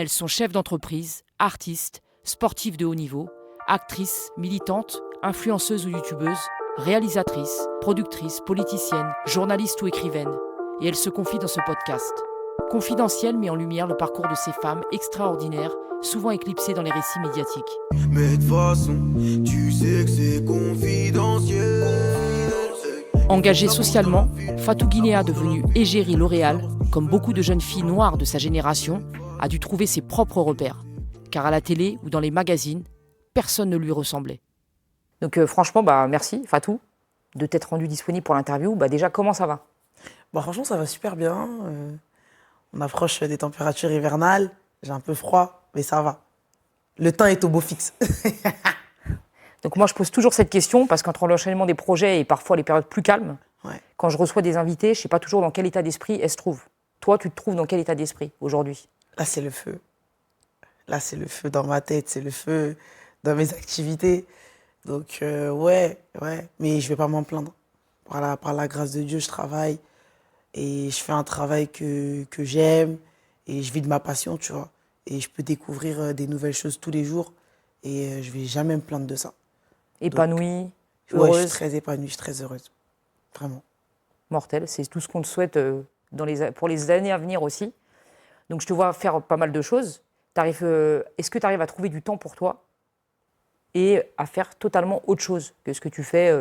Elles sont chefs d'entreprise, artistes, sportives de haut niveau, actrices, militantes, influenceuses ou youtubeuses, réalisatrices, productrices, politiciennes, journalistes ou écrivaines. Et elles se confient dans ce podcast. Confidentiel met en lumière le parcours de ces femmes extraordinaires, souvent éclipsées dans les récits médiatiques. Mais de toute façon, tu sais que c'est confidentiel. Engagée socialement, Fatou Guinéa, devenue égérie L'Oréal, comme beaucoup de jeunes filles noires de sa génération, a dû trouver ses propres repères. Car à la télé ou dans les magazines, personne ne lui ressemblait. Donc franchement, merci Fatou de t'être rendue disponible pour l'interview. Déjà, comment ça va ? Franchement, ça va super bien. On approche des températures hivernales. J'ai un peu froid, mais ça va. Le temps est au beau fixe. Donc moi, je pose toujours cette question parce qu'entre l'enchaînement des projets et parfois les périodes plus calmes, quand je reçois des invités, je ne sais pas toujours dans quel état d'esprit elles se trouvent. Toi, tu te trouves dans quel état d'esprit aujourd'hui ? Là, c'est le feu. Là, c'est le feu dans ma tête, c'est le feu dans mes activités. Donc, ouais. Mais je ne vais pas m'en plaindre. Par la grâce de Dieu, je travaille et je fais un travail que j'aime et je vis de ma passion, tu vois. Et je peux découvrir des nouvelles choses tous les jours et je ne vais jamais me plaindre de ça. Épanouie, heureuse. heureuse. Je suis très épanouie, je suis très heureuse. Vraiment. Mortel, c'est tout ce qu'on te souhaite pour les années à venir aussi. Donc je te vois faire pas mal de choses. Est-ce que tu arrives à trouver du temps pour toi et à faire totalement autre chose que ce que tu fais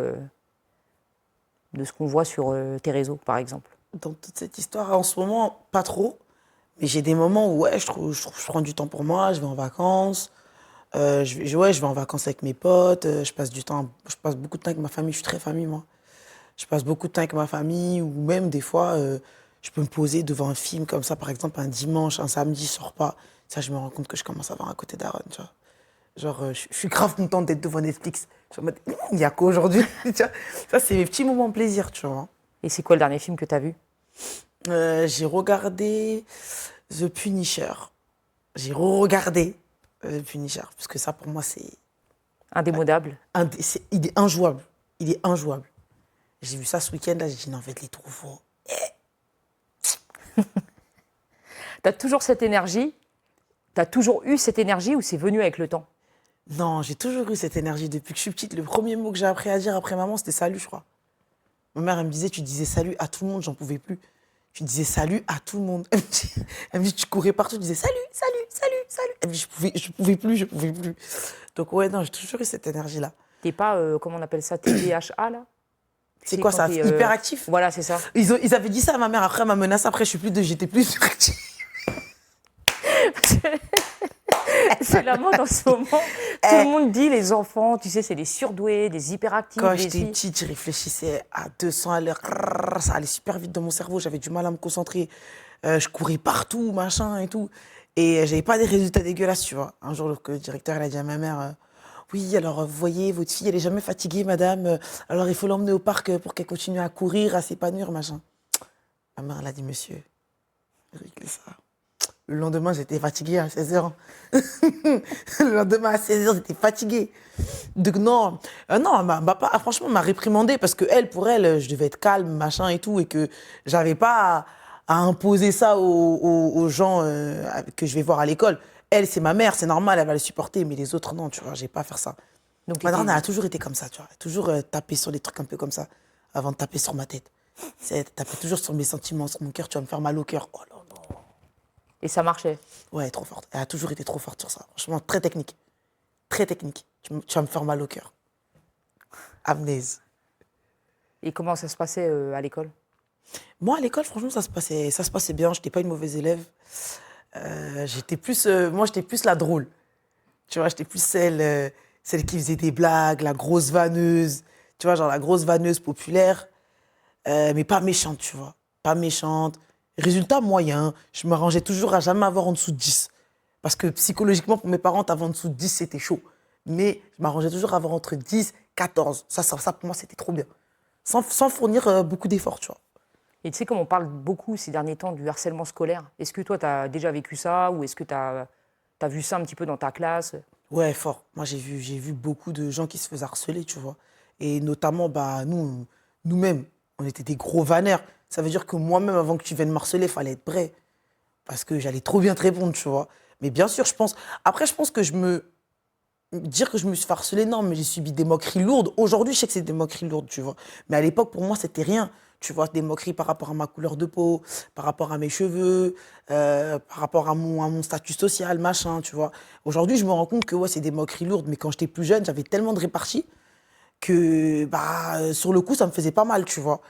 de ce qu'on voit sur tes réseaux, par exemple ? Dans toute cette histoire, en ce moment, pas trop. Mais j'ai des moments où je prends du temps pour moi, je vais en vacances. Je vais en vacances avec mes potes. Je passe beaucoup de temps avec ma famille. Je suis très famille, moi. Je passe beaucoup de temps avec ma famille ou même des fois, je peux me poser devant un film comme ça, par exemple, un dimanche, un samedi, je sors pas. Ça, je me rends compte que je commence à avoir un côté daronne, tu vois. Genre, je suis grave contente d'être devant Netflix. Je suis en mode, il y a quoi aujourd'hui? Tu vois. Ça, c'est mes petits moments de plaisir, tu vois. Et c'est quoi le dernier film que tu as vu ? J'ai regardé The Punisher. J'ai re-regardé The Punisher, parce que ça, pour moi, c'est... Indémodable. Il est injouable. Il est injouable. J'ai vu ça ce week-end, là, j'ai dit, non, en fait, il est trop fort. T'as toujours cette énergie ? T'as toujours eu cette énergie ou c'est venu avec le temps ? Non, j'ai toujours eu cette énergie depuis que je suis petite. Le premier mot que j'ai appris à dire après maman, c'était salut, je crois. Ma mère, elle me disait, tu disais salut à tout le monde, j'en pouvais plus. Tu disais salut à tout le monde. Elle me dit, tu courais partout, tu disais salut. Elle me dit, je pouvais plus. Donc ouais, non, j'ai toujours eu cette énergie-là. T'es pas, comment on appelle ça, TDAH, là ? C'est quoi ça, hyperactif ? Voilà, c'est ça. Ils avaient dit ça à ma mère, après elle m'a menacé, après j'étais plus hyperactif. C'est la mode en ce moment. Tout le monde dit les enfants, tu sais, c'est des surdoués, des hyperactifs. Quand j'étais petite, je réfléchissais à 200 à l'heure. Ça allait super vite dans mon cerveau, j'avais du mal à me concentrer. Je courais partout, machin et tout. Et j'avais pas des résultats dégueulasses, tu vois. Un jour, le directeur, il a dit à ma mère, oui, alors vous voyez, votre fille, elle est jamais fatiguée, madame. Alors il faut l'emmener au parc pour qu'elle continue à courir, à s'épanouir, machin. Ma mère, elle a dit, monsieur, réglez ça. Le lendemain, j'étais fatiguée à 16h. Le lendemain, à 16h, j'étais fatiguée. Donc non, franchement, m'a réprimandée parce que pour elle, je devais être calme, machin et tout, et que j'avais pas à imposer ça aux gens que je vais voir à l'école. Elle, c'est ma mère, c'est normal, elle va le supporter, mais les autres, non, tu vois, j'ai pas à faire ça. Donc ma mère, elle a toujours été comme ça, tu vois. Toujours taper sur des trucs un peu comme ça, avant de taper sur ma tête. Taper toujours sur mes sentiments, sur mon cœur, tu vas me faire mal au cœur. Oh là là. Et ça marchait. Ouais, trop forte. Elle a toujours été trop forte sur ça. Franchement, très technique. Très technique. Tu vas me faire mal au cœur. Amnèse. Et comment ça se passait à l'école ? Moi, à l'école, franchement, ça se passait bien. Je n'étais pas une mauvaise élève. J'étais plus la drôle. Tu vois, j'étais plus celle qui faisait des blagues, la grosse vanneuse. Tu vois, genre la grosse vanneuse populaire. Mais pas méchante, tu vois. Pas méchante. Résultat moyen, je m'arrangeais toujours à jamais avoir en dessous de 10. Parce que psychologiquement, pour mes parents, avoir en dessous de 10, c'était chaud. Mais je m'arrangeais toujours à avoir entre 10 et 14. Ça, pour moi, c'était trop bien. Sans fournir beaucoup d'efforts, tu vois. Et tu sais, comme on parle beaucoup ces derniers temps du harcèlement scolaire, est-ce que toi, tu as déjà vécu ça ou est-ce que tu as vu ça un petit peu dans ta classe ? Ouais, fort. Moi, j'ai vu beaucoup de gens qui se faisaient harceler, tu vois. Et notamment, nous-mêmes, on était des gros vanneurs. Ça veut dire que moi-même, avant que tu viennes me harceler, il fallait être prêt. Parce que j'allais trop bien te répondre, tu vois. Mais bien sûr, je pense... Après, je pense que dire que je me suis fait harceler, non, mais j'ai subi des moqueries lourdes. Aujourd'hui, je sais que c'est des moqueries lourdes, tu vois. Mais à l'époque, pour moi, c'était rien. Tu vois, des moqueries par rapport à ma couleur de peau, par rapport à mes cheveux, par rapport à mon statut social, machin, tu vois. Aujourd'hui, je me rends compte que ouais, c'est des moqueries lourdes. Mais quand j'étais plus jeune, j'avais tellement de réparties que sur le coup, ça me faisait pas mal, tu vois.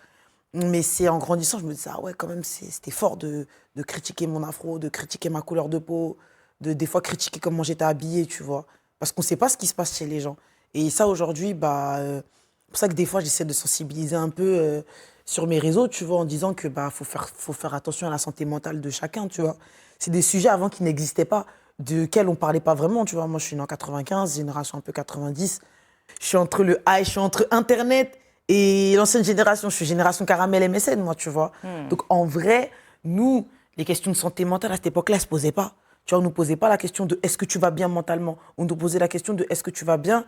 Mais c'est en grandissant, je me disais, ah ouais, quand même, c'était fort de critiquer mon afro, de critiquer ma couleur de peau, de des fois critiquer comment j'étais habillée, tu vois. Parce qu'on ne sait pas ce qui se passe chez les gens. Et ça, aujourd'hui, c'est pour ça que des fois, j'essaie de sensibiliser un peu sur mes réseaux, tu vois, en disant que faut faire attention à la santé mentale de chacun, tu vois. C'est des sujets avant qui n'existaient pas, desquels on ne parlait pas vraiment, tu vois. Moi, je suis né en 95, génération un peu 90. Je suis entre Internet et l'ancienne génération. Je suis génération caramel MSN, moi, tu vois. Donc, en vrai, nous, les questions de santé mentale, à cette époque-là, elles ne se posaient pas. Tu vois, on ne nous posait pas la question de est-ce que tu vas bien mentalement. On nous posait la question de est-ce que tu vas bien.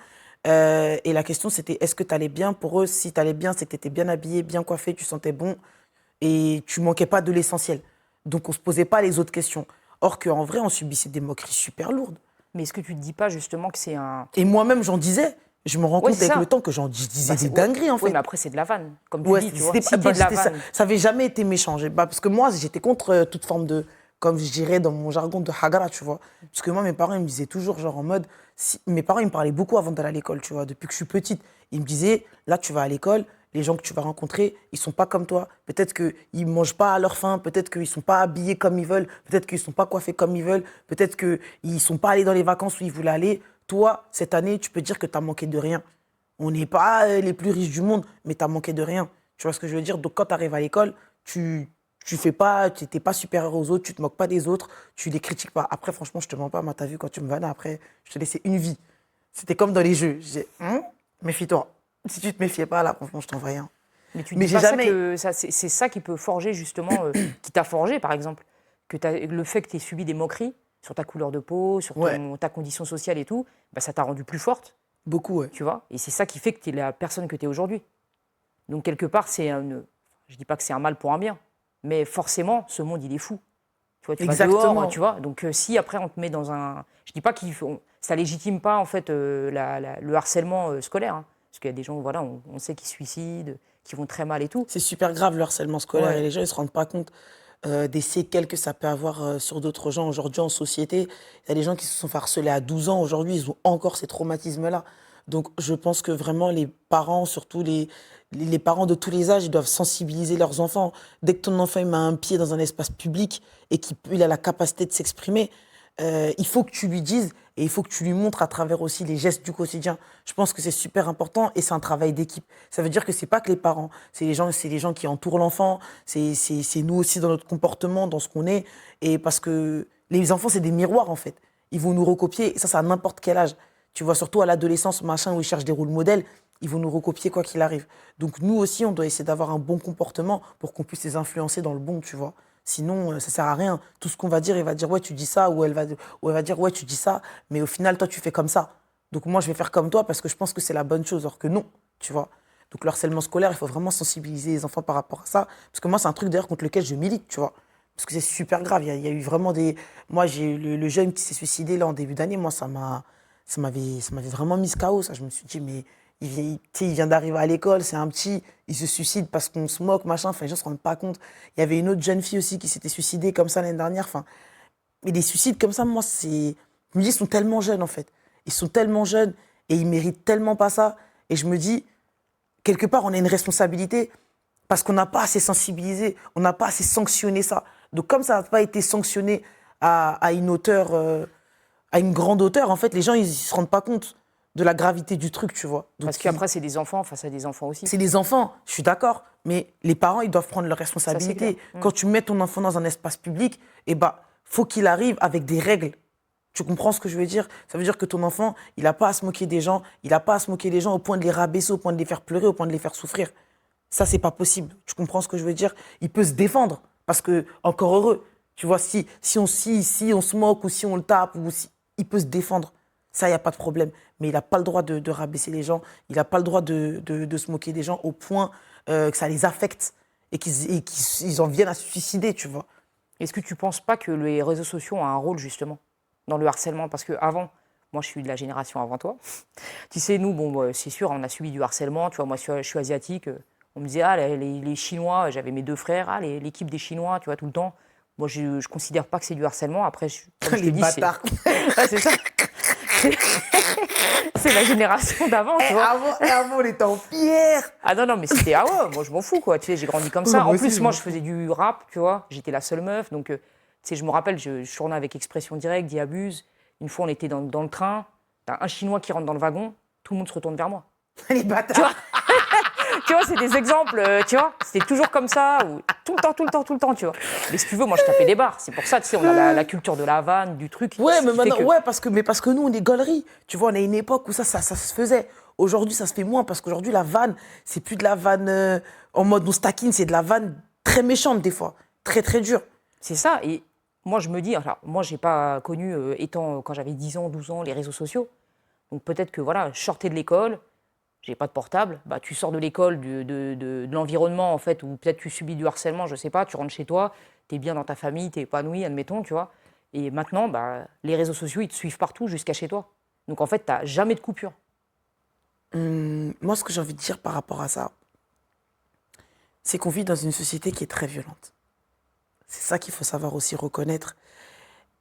Et la question, c'était est-ce que tu allais bien. Pour eux, si tu allais bien, c'est que tu étais bien habillé, bien coiffé, tu sentais bon et tu manquais pas de l'essentiel. Donc, on ne se posait pas les autres questions. Or qu'en vrai, on subissait des moqueries super lourdes. Mais est-ce que tu ne te dis pas justement que c'est un... Et moi-même, j'en disais. Je me rends compte c'est avec ça. le temps que je disais des dingueries, en fait. Oui, mais après, c'est de la vanne, comme tu dis, tu vois. Ça vanne. n'avait jamais été méchant. Parce que moi, j'étais contre toute forme de, comme je dirais dans mon jargon, de hagara, tu vois. Parce que moi, mes parents, ils me disaient toujours, genre en mode... mes parents, ils me parlaient beaucoup avant d'aller à l'école, tu vois. Depuis que je suis petite, ils me disaient, là, tu vas à l'école, les gens que tu vas rencontrer, ils sont pas comme toi. Peut-être qu'ils mangent pas à leur faim, peut-être qu'ils sont pas habillés comme ils veulent, peut-être qu'ils sont pas coiffés comme ils veulent, peut-être qu'ils sont pas allés dans les vacances où ils voulaient aller. Toi, cette année, tu peux dire que tu as manqué de rien. On n'est pas les plus riches du monde, mais tu as manqué de rien. Tu vois ce que je veux dire? Donc, quand tu arrives à l'école, tu n'es pas supérieur aux autres, tu te moques pas des autres, tu les critiques pas. Après, franchement, je te mens pas. Moi, tu as vu, quand tu me vannes, après, je te laissais une vie. C'était comme dans les jeux. Je disais, méfie-toi. Si tu te méfiais pas, là, franchement, je t'envoyais un. Mais tu dis pas jamais... c'est ça qui peut forger, justement, qui t'a forgé, par exemple. Le fait que tu aies subi des moqueries sur ta couleur de peau, sur ta condition sociale et tout, ça t'a rendu plus forte. Beaucoup, ouais. Tu vois. Et c'est ça qui fait que tu es la personne que tu es aujourd'hui. Donc, quelque part, je dis pas que c'est un mal pour un bien, mais forcément, ce monde, il est fou. Tu vois, tu vas dehors, tu vois. Donc, si après, on te met dans un... Je dis pas que ça légitime pas, en fait, le harcèlement scolaire. Hein. Parce qu'il y a des gens, voilà, on sait qu'ils se suicident, qui vont très mal et tout. C'est super grave, le harcèlement scolaire, et les gens, ils se rendent pas compte des séquelles que ça peut avoir sur d'autres gens aujourd'hui en société. Il y a des gens qui se sont fait harceler à 12 ans, aujourd'hui, ils ont encore ces traumatismes-là. Donc, je pense que vraiment, les parents, surtout les parents de tous les âges, ils doivent sensibiliser leurs enfants. Dès que ton enfant il met un pied dans un espace public et qu'il a la capacité de s'exprimer, il faut que tu lui dises et il faut que tu lui montres à travers aussi les gestes du quotidien. Je pense que c'est super important et c'est un travail d'équipe. Ça veut dire que c'est pas que les parents, c'est les gens qui entourent l'enfant, c'est nous aussi dans notre comportement, dans ce qu'on est. Et parce que les enfants, c'est des miroirs en fait. Ils vont nous recopier, et ça, c'est à n'importe quel âge. Tu vois, surtout à l'adolescence, machin, où ils cherchent des rôles modèles, ils vont nous recopier quoi qu'il arrive. Donc nous aussi, on doit essayer d'avoir un bon comportement pour qu'on puisse les influencer dans le bon, tu vois. Sinon, ça sert à rien. Tout ce qu'on va dire, il va dire ouais, tu dis ça, ou elle va dire ouais, tu dis ça, mais au final, toi, tu fais comme ça. Donc moi, je vais faire comme toi parce que je pense que c'est la bonne chose, alors que non, tu vois. Donc le harcèlement scolaire, il faut vraiment sensibiliser les enfants par rapport à ça. Parce que moi, c'est un truc d'ailleurs contre lequel je milite, tu vois. Parce que c'est super grave. Il y a eu vraiment des... Moi, j'ai le jeune qui s'est suicidé là en début d'année, moi, ça m'avait vraiment mis KO. Ça. Je me suis dit, mais il vient d'arriver à l'école, c'est un petit, il se suicide parce qu'on se moque, machin. Enfin, les gens ne se rendent pas compte. Il y avait une autre jeune fille aussi qui s'était suicidée comme ça l'année dernière. Enfin, et des suicides comme ça, moi, je me dis, ils sont tellement jeunes, en fait. Ils sont tellement jeunes et ils méritent tellement pas ça. Et je me dis, quelque part, on a une responsabilité parce qu'on n'a pas assez sensibilisé, on n'a pas assez sanctionné ça. Donc, comme ça n'a pas été sanctionné à une hauteur, à une grande hauteur, en fait, les gens, ils ne se rendent pas compte de la gravité du truc, tu vois. Donc, parce qu'après, c'est des enfants face à des enfants aussi. C'est des enfants, je suis d'accord, mais les parents, ils doivent prendre leurs responsabilités. Quand tu mets ton enfant dans un espace public, faut qu'il arrive avec des règles. Tu comprends ce que je veux dire? Ça veut dire que ton enfant, il n'a pas à se moquer des gens, il n'a pas à se moquer des gens au point de les rabaisser, au point de les faire pleurer, au point de les faire souffrir. Ça, c'est pas possible. Tu comprends ce que je veux dire? Il peut se défendre, parce que, encore heureux, tu vois, si on se moque ou si on le tape, il peut se défendre. Ça, il n'y a pas de problème. Mais il n'a pas le droit de rabaisser les gens, il n'a pas le droit de se moquer des gens au point que ça les affecte et qu'ils en viennent à se suicider, tu vois. Est-ce que tu ne penses pas que les réseaux sociaux ont un rôle, justement, dans le harcèlement. Parce qu'avant, moi, je suis de la génération avant toi. Tu sais, nous, bon, c'est sûr, on a subi du harcèlement. Tu vois, moi, je suis asiatique. On me disait, ah, les Chinois, j'avais mes 2 frères, ah, l'équipe des Chinois, tu vois, tout le temps. Moi, je ne considère pas que c'est du harcèlement. Après, comme je te Les dis, bâtards. Ouais, c'est ça. C'est c'est la génération d'avant, tu vois. Avant, on était en pierre. Ah non, non, mais c'était, ah ouais, moi je m'en fous, quoi. Tu sais, j'ai grandi comme Oui, ça. moi En aussi, plus, je moi, m'en je faisais du rap, tu vois. J'étais la seule meuf. Donc, tu sais, je me rappelle, je tournais avec Expression Directe, Diabuse. Une fois, on était dans le train. T'as un Chinois qui rentre dans le wagon. Tout le monde se retourne vers moi. Les bâtards. Tu vois, c'est des exemples, tu vois. C'était toujours comme ça, ou tout le temps, tout le temps, tout le temps, tu vois. Mais si tu veux, moi, je tapais des barres. C'est pour ça, tu sais, on a la culture de la vanne, du truc. Ouais, ce mais qui fait maintenant, que- ouais, parce que nous, on est gaulerie. Tu vois, on a une époque où ça se faisait. Aujourd'hui, ça se fait moins parce qu'aujourd'hui, la vanne, c'est plus de la vanne en mode on se taquine, c'est de la vanne très méchante des fois. Très, très dure. C'est ça. Et moi, je me dis, alors, moi, j'ai pas connu, quand j'avais 10 ans, 12 ans, les réseaux sociaux. Donc peut-être que, voilà, je sortais de l'école, j'ai pas de portable. Bah, tu sors de l'école, de l'environnement, en fait, où peut-être tu subis du harcèlement, je sais pas, tu rentres chez toi, tu es bien dans ta famille, tu es épanoui, admettons, tu vois. Et maintenant, bah, les réseaux sociaux, ils te suivent partout jusqu'à chez toi. Donc en fait, tu n'as jamais de coupure. Moi, ce que j'ai envie de dire par rapport à ça, c'est qu'on vit dans une société qui est très violente. C'est ça qu'il faut savoir aussi reconnaître.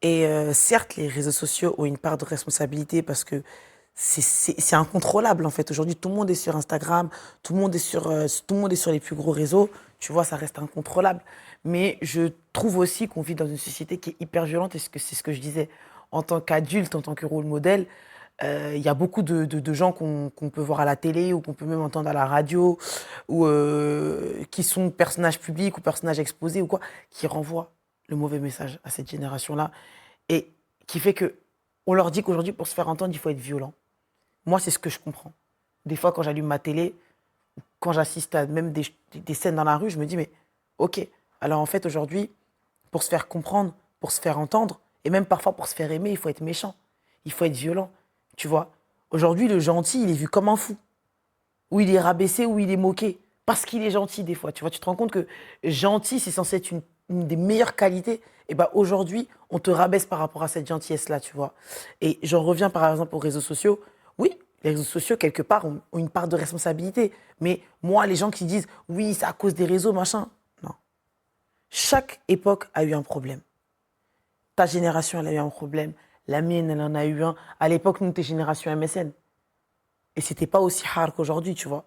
Et certes, les réseaux sociaux ont une part de responsabilité parce que c'est incontrôlable en fait. Aujourd'hui, tout le monde est sur Instagram, tout le monde est tout le monde est sur les plus gros réseaux. Tu vois, ça reste incontrôlable. Mais je trouve aussi qu'on vit dans une société qui est hyper violente et c'est ce que je disais. En tant qu'adulte, en tant que rôle modèle, il y a beaucoup de gens qu'on peut voir à la télé ou qu'on peut même entendre à la radio ou qui sont personnages publics ou personnages exposés ou quoi, qui renvoient le mauvais message à cette génération-là et qui fait que on leur dit qu'aujourd'hui, pour se faire entendre, il faut être violent. Moi, c'est ce que je comprends. Des fois, quand j'allume ma télé, quand j'assiste à même des scènes dans la rue, je me dis, mais ok, alors en fait, aujourd'hui, pour se faire comprendre, pour se faire entendre, et même parfois pour se faire aimer, il faut être méchant, il faut être violent, tu vois. Aujourd'hui, le gentil, il est vu comme un fou, ou il est rabaissé, ou il est moqué, parce qu'il est gentil des fois, tu vois. Tu te rends compte que gentil, c'est censé être une des meilleures qualités, et bien aujourd'hui, on te rabaisse par rapport à cette gentillesse-là, tu vois. Et j'en reviens par exemple aux réseaux sociaux. Oui, les réseaux sociaux, quelque part, ont une part de responsabilité. Mais moi, les gens qui disent, oui, c'est à cause des réseaux, machin, non. Chaque époque a eu un problème. Ta génération, elle a eu un problème. La mienne, elle en a eu un. À l'époque, nous, t'es génération MSN. Et c'était pas aussi hard qu'aujourd'hui, tu vois.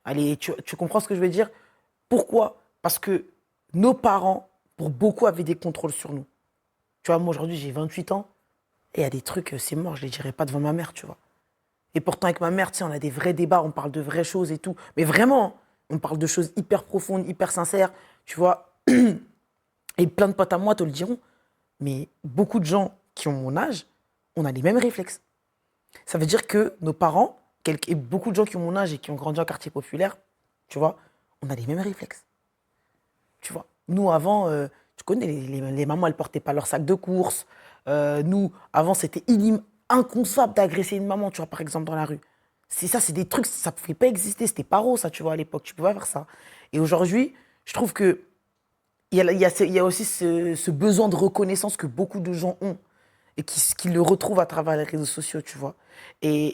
Allez, tu comprends ce que je veux dire? Pourquoi? Parce que nos parents, pour beaucoup, avaient des contrôles sur nous. Tu vois, moi, aujourd'hui, j'ai 28 ans. Et il y a des trucs, c'est mort, je les dirai pas devant ma mère, tu vois. Et pourtant, avec ma mère, tu sais, on a des vrais débats, on parle de vraies choses et tout. Mais vraiment, on parle de choses hyper profondes, hyper sincères, tu vois. Et plein de potes à moi te le diront. Mais beaucoup de gens qui ont mon âge, on a les mêmes réflexes. Ça veut dire que nos parents, et beaucoup de gens qui ont mon âge et qui ont grandi en quartier populaire, tu vois, on a les mêmes réflexes. Tu vois. Nous, avant, tu connais, les mamans, elles portaient pas leur sac de course. Nous, avant, c'était inconcevable d'agresser une maman, tu vois, par exemple, dans la rue. C'est ça, c'est des trucs, ça ne pouvait pas exister. C'était paro, ça, tu vois, à l'époque. Tu pouvais pas faire ça. Et aujourd'hui, je trouve que il y a aussi ce besoin de reconnaissance que beaucoup de gens ont et qui le retrouvent à travers les réseaux sociaux, tu vois. Et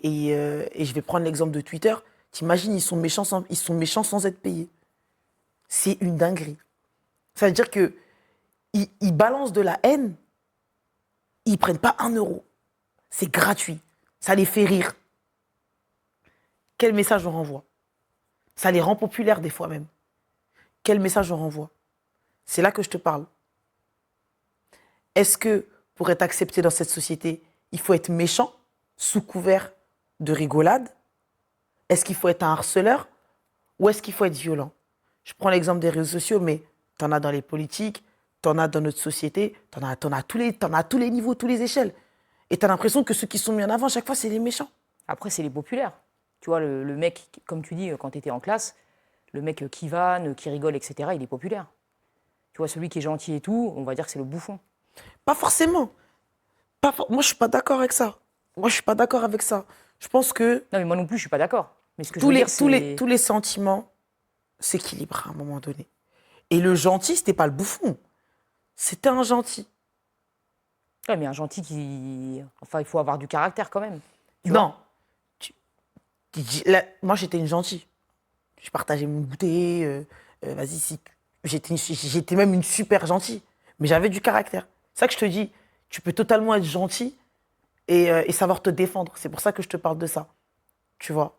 je vais prendre l'exemple de Twitter. T'imagines, ils sont méchants sans être payés. C'est une dinguerie. Ça veut dire que ils balancent de la haine, ils prennent pas 1 euro. C'est gratuit. Ça les fait rire. Quel message on renvoie? Ça les rend populaires des fois même. Quel message on renvoie? C'est là que je te parle. Est-ce que pour être accepté dans cette société, il faut être méchant, sous couvert de rigolade? Est-ce qu'il faut être un harceleur? Ou est-ce qu'il faut être violent? Je prends l'exemple des réseaux sociaux, mais t'en as dans les politiques, t'en as dans notre société, t'en as à tous les niveaux, tous les échelles. Et t'as l'impression que ceux qui sont mis en avant, à chaque fois, c'est les méchants. Après, c'est les populaires. Tu vois, le mec, comme tu dis, quand tu étais en classe, le mec qui vanne, qui rigole, etc., il est populaire. Tu vois, celui qui est gentil et tout, on va dire que c'est le bouffon. Pas forcément. Moi, je suis pas d'accord avec ça. Moi, je suis pas d'accord avec ça. Je pense que Non, mais moi non plus, je suis pas d'accord. Mais ce que je veux dire, c'est... tous les sentiments s'équilibrent à un moment donné. Et le gentil, c'était pas le bouffon. C'était un gentil. Ouais, mais un gentil qui... Enfin, il faut avoir du caractère quand même. Non. Tu- moi, j'étais une gentille. Je partageais mon goûter. Vas-y, si. J'étais même une super gentille. Mais j'avais du caractère. C'est ça que je te dis. Tu peux totalement être gentil et savoir te défendre. C'est pour ça que je te parle de ça. Tu vois.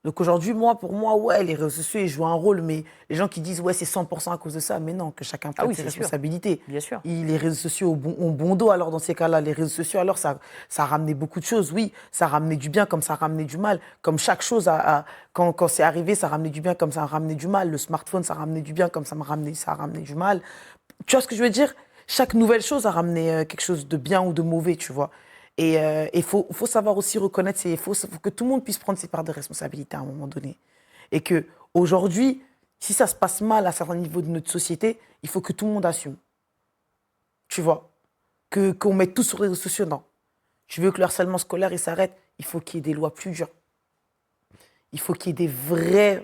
Donc aujourd'hui, pour moi, ouais, les réseaux sociaux, ils jouent un rôle, mais les gens qui disent, ouais, c'est 100% à cause de ça, mais non, que chacun prenne oui, ses c'est sûr. responsabilités. Bien sûr. Les réseaux sociaux ont bon dos, alors dans ces cas-là, les réseaux sociaux, alors ça a ramené beaucoup de choses, oui, ça a ramené du bien comme ça a ramené du mal, comme chaque chose, quand c'est arrivé, ça a ramené du bien comme ça a ramené du mal, le smartphone, ça a ramené du bien comme ça a ramené du mal. Tu vois ce que je veux dire? Chaque nouvelle chose a ramené quelque chose de bien ou de mauvais, tu vois. Et il faut savoir aussi reconnaître, faut que tout le monde puisse prendre ses parts de responsabilité à un moment donné. Et que aujourd'hui, si ça se passe mal à certains niveaux de notre société, il faut que tout le monde assume. Tu vois, qu'on mette tout sur les réseaux sociaux, non. Tu veux que le harcèlement scolaire il s'arrête, il faut qu'il y ait des lois plus dures. Il faut qu'il y ait des vraies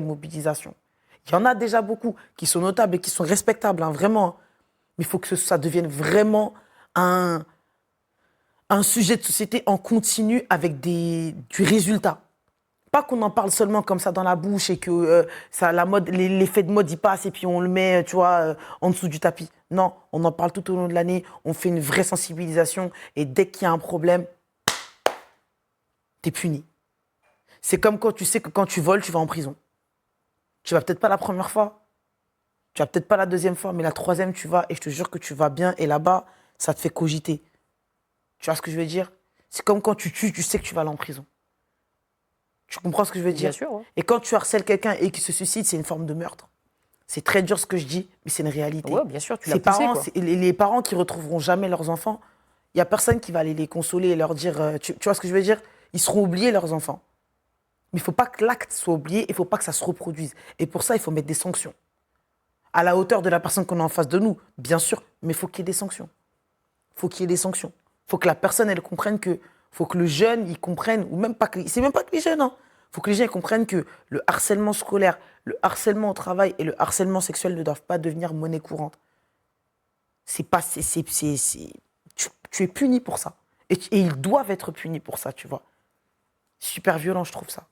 mobilisations. Il y en a déjà beaucoup qui sont notables et qui sont respectables, hein, vraiment. Mais il faut que ça devienne vraiment un sujet de société en continu avec du résultat. Pas qu'on en parle seulement comme ça dans la bouche et que l'effet de mode y passe et puis on le met, tu vois, en dessous du tapis. Non, on en parle tout au long de l'année, on fait une vraie sensibilisation et dès qu'il y a un problème, t'es puni. C'est comme quand tu sais que quand tu voles, tu vas en prison. Tu vas peut-être pas la première fois, tu vas peut-être pas la deuxième fois, mais la troisième, tu vas et je te jure que tu vas bien et là-bas, ça te fait cogiter. Tu vois ce que je veux dire? C'est comme quand tu tues, tu sais que tu vas aller en prison. Tu comprends ce que je veux dire? Bien sûr. Ouais. Et quand tu harcèles quelqu'un et qu'il se suicide, c'est une forme de meurtre. C'est très dur ce que je dis, mais c'est une réalité. Ouais, bien sûr, tu l'as poussé, quoi. Les parents qui retrouveront jamais leurs enfants, il n'y a personne qui va aller les consoler et leur dire... tu vois ce que je veux dire? Ils seront oubliés, leurs enfants. Mais il ne faut pas que l'acte soit oublié, il ne faut pas que ça se reproduise. Et pour ça, il faut mettre des sanctions. À la hauteur de la personne qu'on a en face de nous, bien sûr, mais il faut qu'il y ait des sanctions. Il faut qu'il y ait des sanctions. Il faut que la personne, elle comprenne que... Il faut que le jeune, il comprenne, ou même pas que... C'est même pas que les jeunes, hein. Il faut que les gens comprennent que le harcèlement scolaire, le harcèlement au travail et le harcèlement sexuel ne doivent pas devenir monnaie courante. Tu es puni pour ça. Et ils doivent être punis pour ça, tu vois. Super violent, je trouve ça.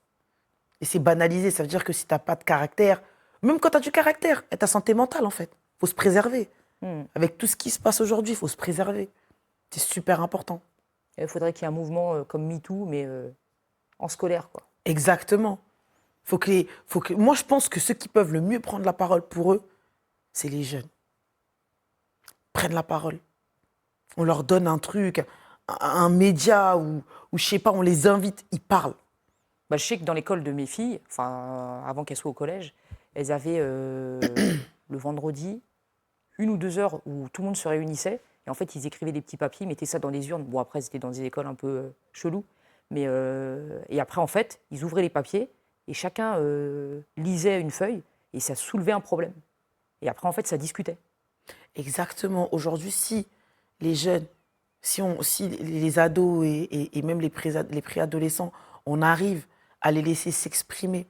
Et c'est banalisé, ça veut dire que si tu n'as pas de caractère, même quand tu as du caractère, et ta santé mentale, en fait, il faut se préserver. Avec tout ce qui se passe aujourd'hui, il faut se préserver. C'est super important. Il faudrait qu'il y ait un mouvement comme MeToo, mais en scolaire, quoi. Exactement. Moi, je pense que ceux qui peuvent le mieux prendre la parole pour eux, c'est les jeunes. Prennent la parole. On leur donne un truc, un média, ou je sais pas, on les invite, ils parlent. Bah, je sais que dans l'école de mes filles, enfin, avant qu'elles soient au collège, elles avaient le vendredi 1 ou 2 heures où tout le monde se réunissait. Et en fait, ils écrivaient des petits papiers, mettaient ça dans des urnes. Bon, après, c'était dans des écoles un peu cheloues. Mais, et après, en fait, ils ouvraient les papiers et chacun lisait une feuille et ça soulevait un problème. Et après, en fait, ça discutait. Exactement. Aujourd'hui, si les jeunes, si les ados et même les préadolescents, on arrive à les laisser s'exprimer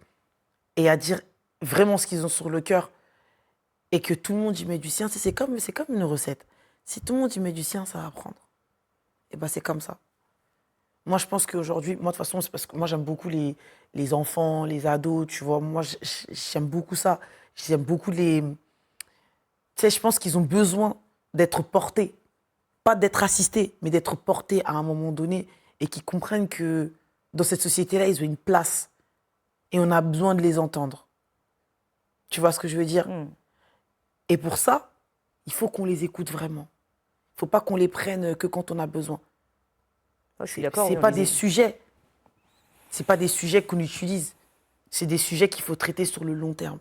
et à dire vraiment ce qu'ils ont sur le cœur et que tout le monde y met du sien, c'est comme une recette. Si tout le monde y met du sien, ça va prendre. Et ben c'est comme ça. Moi, je pense qu'aujourd'hui, moi, de toute façon, c'est parce que moi, j'aime beaucoup les enfants, les ados, tu vois. Moi, j'aime beaucoup ça. J'aime beaucoup les... Tu sais, je pense qu'ils ont besoin d'être portés. Pas d'être assistés, mais d'être portés à un moment donné et qu'ils comprennent que dans cette société-là, ils ont une place. Et on a besoin de les entendre. Tu vois ce que je veux dire? Et pour ça, il faut qu'on les écoute vraiment. Il ne faut pas qu'on les prenne que quand on a besoin. Ouais, je suis d'accord. C'est pas des sujets. C'est pas des sujets qu'on utilise. C'est des sujets qu'il faut traiter sur le long terme.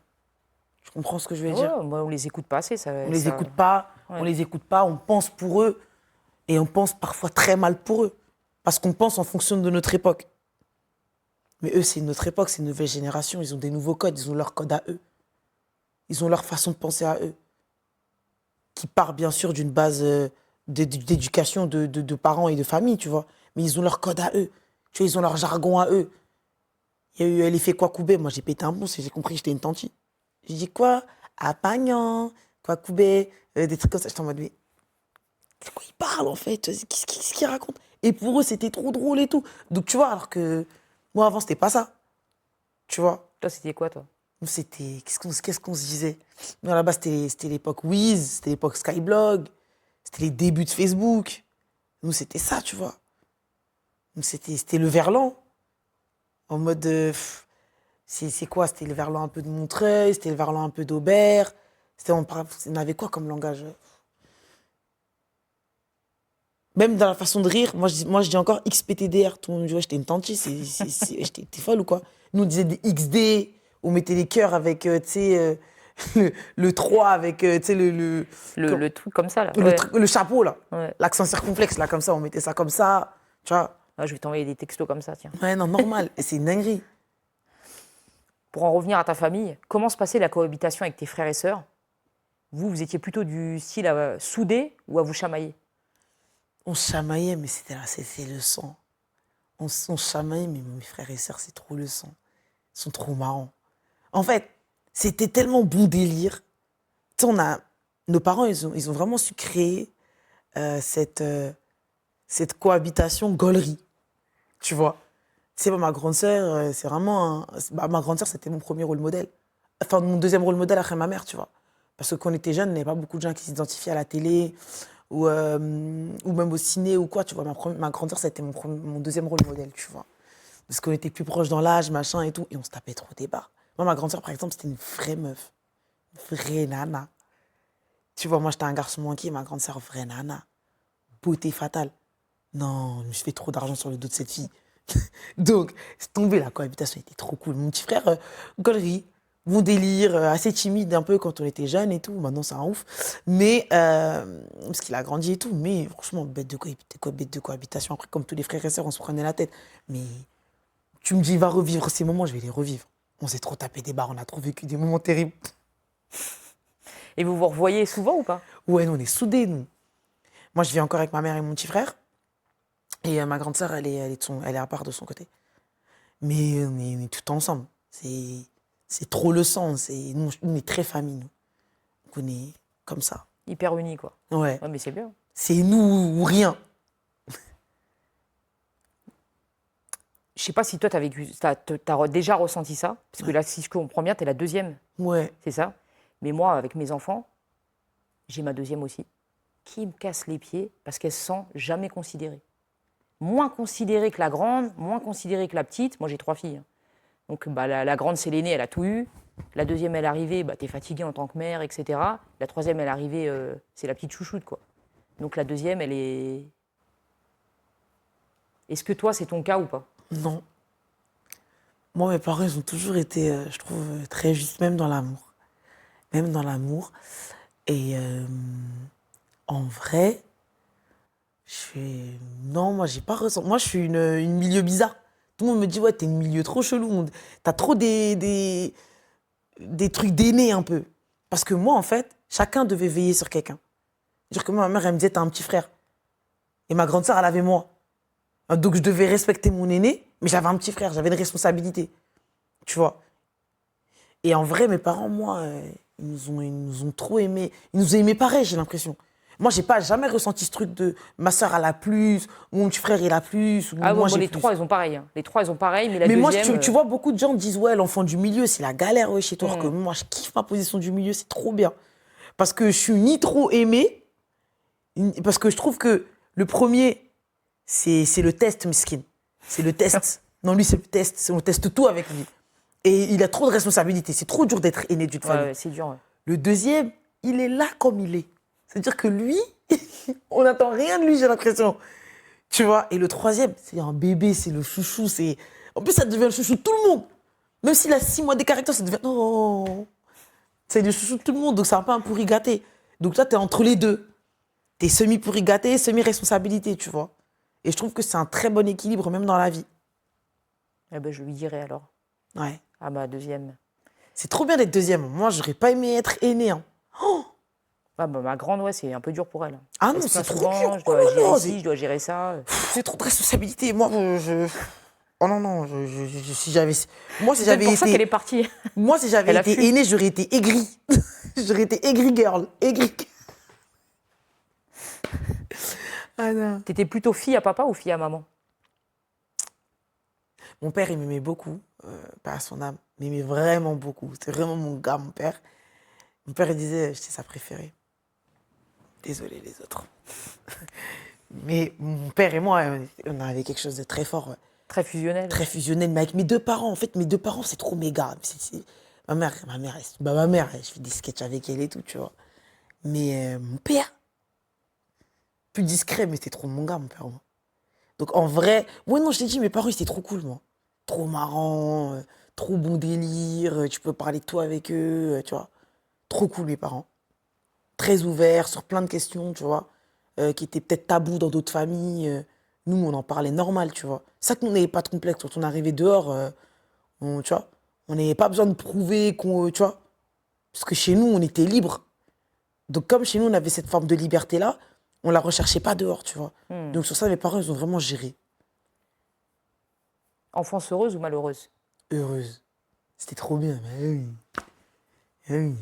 Tu comprends ce que je veux dire? Moi, on les écoute pas assez. On les écoute pas. Ouais. On les écoute pas. On pense pour eux et on pense parfois très mal pour eux parce qu'on pense en fonction de notre époque. Mais eux, c'est notre époque, c'est une nouvelle génération. Ils ont des nouveaux codes. Ils ont leur code à eux. Ils ont leur façon de penser à eux, qui part bien sûr d'une base d'éducation de parents et de famille, tu vois. Mais ils ont leur code à eux. Tu vois, ils ont leur jargon à eux. Il y a eu l'effet Kwakoubé. Moi, j'ai pété un bon, j'ai compris que j'étais une tantie. J'ai dit quoi? Apagnan, Kwakoubé, Des trucs comme ça, j'étais en mode, mais de quoi il parle en fait? Qu'est-ce qu'il raconte? Et pour eux, c'était trop drôle et tout. Donc tu vois, alors que moi avant, c'était pas ça. Tu vois? Toi, c'était quoi, toi? Nous, c'était. Qu'est-ce qu'on se disait? Nous, là-bas, c'était l'époque Wiz, c'était l'époque Skyblog, c'était les débuts de Facebook. Nous, c'était ça, tu vois. Nous, c'était le Verlan. En mode. C'est quoi? C'était le Verlan un peu de Montreuil, c'était le Verlan un peu d'Aubert. On avait quoi comme langage? Même dans la façon de rire, moi, je dis encore XPTDR. Tout le monde me dit, ouais, j'étais une tantine, t'es folle ou quoi? Nous, on disait des XD, on mettait les cœurs avec, tu sais, le 3 avec, tu sais, Le truc comme ça, là. le chapeau, là. Ouais. L'accent circonflexe, là, comme ça, on mettait ça comme ça, tu vois. Ah, je vais t'envoyer des textos comme ça, tiens. Ouais, non, normal. Et c'est une dinguerie. Pour en revenir à ta famille, comment se passait la cohabitation avec tes frères et sœurs? Vous étiez plutôt du style à souder ou à vous chamailler? On se chamaillait, mais c'est le sang. On se chamaillait, mais mes frères et sœurs, c'est trop le sang. Ils sont trop marrants. En fait, c'était tellement bon délire. Tu sais, nos parents, ils ont vraiment su créer cette cohabitation gaulerie. Tu vois? Tu sais, ma grande sœur, c'est vraiment ma grande sœur, c'était mon premier rôle modèle. Enfin, mon deuxième rôle modèle après ma mère, tu vois. Parce que quand on était jeunes, il n'y avait pas beaucoup de gens qui s'identifiaient à la télé ou même au ciné ou quoi, tu vois. Ma grande sœur, c'était mon deuxième rôle modèle, tu vois. Parce qu'on était plus proches dans l'âge, machin et tout, et on se tapait trop des barres. Moi, ma grande sœur, par exemple, c'était une vraie meuf. Une vraie nana. Tu vois, moi, j'étais un garçon manqué, ma grande sœur, vraie nana. Beauté fatale. Non, je me suis fait trop d'argent sur le dos de cette fille. Donc, c'est tombé, la cohabitation était trop cool. Mon petit frère, gaulerie, bon délire, assez timide un peu quand on était jeune et tout. Maintenant, c'est un ouf. Mais, parce qu'il a grandi et tout. Mais franchement, bête de cohabitation. Après, comme tous les frères et sœurs, on se prenait la tête. Mais tu me dis, va revivre ces moments, je vais les revivre. On s'est trop tapé des barres, on a trop vécu des moments terribles. Et vous vous revoyez souvent ou pas? Ouais, nous, on est soudés, nous. Moi, je vis encore avec ma mère et mon petit frère. Et ma grande sœur, elle est à part de son côté. Mais on est tout ensemble. C'est trop le sang. Nous, on est très famille, nous. Donc, on est comme ça. Hyper unis, quoi. Ouais. Ouais, mais c'est bien. C'est nous ou rien. Je sais pas si toi, t'as déjà ressenti ça. Parce que là, si je comprends bien, t'es la deuxième. Ouais. C'est ça. Mais moi, avec mes enfants, j'ai ma deuxième aussi, qui me casse les pieds parce qu'elle se sent jamais considérée. Moins considérée que la grande, moins considérée que la petite. Moi, j'ai 3 filles. Donc, la grande, c'est l'aînée, elle a tout eu. La deuxième, elle est arrivée, t'es fatiguée en tant que mère, etc. La troisième, elle est arrivée, c'est la petite chouchoute, quoi. Donc, la deuxième, elle est... Est-ce que toi, c'est ton cas ou pas? Non. Moi, mes parents, ils ont toujours été, je trouve, très justes, même dans l'amour. Même dans l'amour. Et en vrai, non, moi, j'ai pas ressenti. Moi, je suis une milieu bizarre. Tout le monde me dit, ouais, t'es une milieu trop chelou. T'as trop des trucs d'aînés un peu. Parce que moi, en fait, chacun devait veiller sur quelqu'un. C'est-à-dire que moi, ma mère, elle me disait, t'as un petit frère. Et ma grande sœur, elle avait moi. Donc, je devais respecter mon aîné, mais j'avais un petit frère, j'avais une responsabilité. Tu vois. Et en vrai, mes parents, moi, ils nous ont trop aimés. Ils nous aimaient pareil, j'ai l'impression. Moi, j'ai pas jamais ressenti ce truc de ma sœur, elle a plus, ou mon petit frère, il a plus, ou Ah moi, bon, j'ai les plus. trois, ils ont pareil. Hein. Les trois, ils ont pareil, mais la Mais deuxième... moi, tu vois, beaucoup de gens disent, ouais, l'enfant du milieu, c'est la galère, ouais, chez toi. Alors que moi, je kiffe ma position du milieu, c'est trop bien. Parce que je suis ni trop aimée, parce que je trouve que le premier, c'est le test, miskin. C'est le test. Non, lui, c'est le test. On teste tout avec lui. Et il a trop de responsabilités. C'est trop dur d'être aîné d'une famille. Ouais, c'est dur. Ouais. Le deuxième, il est là comme il est. C'est-à-dire que lui, on n'attend rien de lui, j'ai l'impression. Tu vois. Et le troisième, c'est un bébé, c'est le chouchou. En plus, ça devient le chouchou de tout le monde. Même s'il a 6 mois de caractère, ça devient... Oh. C'est le chouchou de tout le monde. Donc, c'est un peu un pourri gâté. Donc, toi, t'es entre les deux. T'es semi-pourri gâté, semi-responsabilité, tu vois. Et je trouve que c'est un très bon équilibre, même dans la vie. Eh ben, je lui dirai alors. Ouais. À ma deuxième. C'est trop bien d'être deuxième. Moi, j'aurais pas aimé être aîné. Hein. Oh, ma grande, ouais, c'est un peu dur pour elle. ah non, Elle se c'est plaint trop souvent, dur. je dois Oh gérer non, ci, je dois gérer ça. c'est trop de responsabilité. Moi, oh non, non. Si j'avais... Moi, si C'est j'avais pour ça été... qu'elle est partie. Moi, si j'avais Elle a été fui. aînée, j'aurais été aigrie. J'aurais été aigrie girl. Aigrie. Ah non. T'étais plutôt fille à papa ou fille à maman? Mon père, il m'aimait beaucoup, pas à son âme, mais il m'aimait vraiment beaucoup. C'était vraiment mon gars, mon père. Mon père, il disait, j'étais sa préférée. Désolé les autres. Mais mon père et moi, on avait quelque chose de très fort, ouais. Très fusionnelle. Très fusionnel. Mais avec mes deux parents, en fait, mes deux parents, c'est trop méga. Ma mère, je fais des sketchs avec elle et tout, tu vois. Mais mon père, plus discret, mais c'était trop mon gars, mon père, moi. Donc en vrai, ouais, non, je t'ai dit, mes parents, ils étaient trop cool, moi. Trop marrant, trop bon délire, tu peux parler de toi avec eux, tu vois. Trop cool, mes parents. Très ouverts sur plein de questions, tu vois, qui étaient peut-être tabous dans d'autres familles. Nous, on en parlait normal, tu vois. C'est ça que nous, on n'avait pas de complexe. Quand on arrivait dehors, tu vois, on n'avait pas besoin de prouver qu'on, tu vois. Parce que chez nous, on était libre. Donc comme chez nous, on avait cette forme de liberté-là, on la recherchait pas dehors, tu vois. Donc sur ça, mes parents, ils ont vraiment géré. Enfance heureuse ou malheureuse? Heureuse. C'était trop bien. Mais oui. Oui.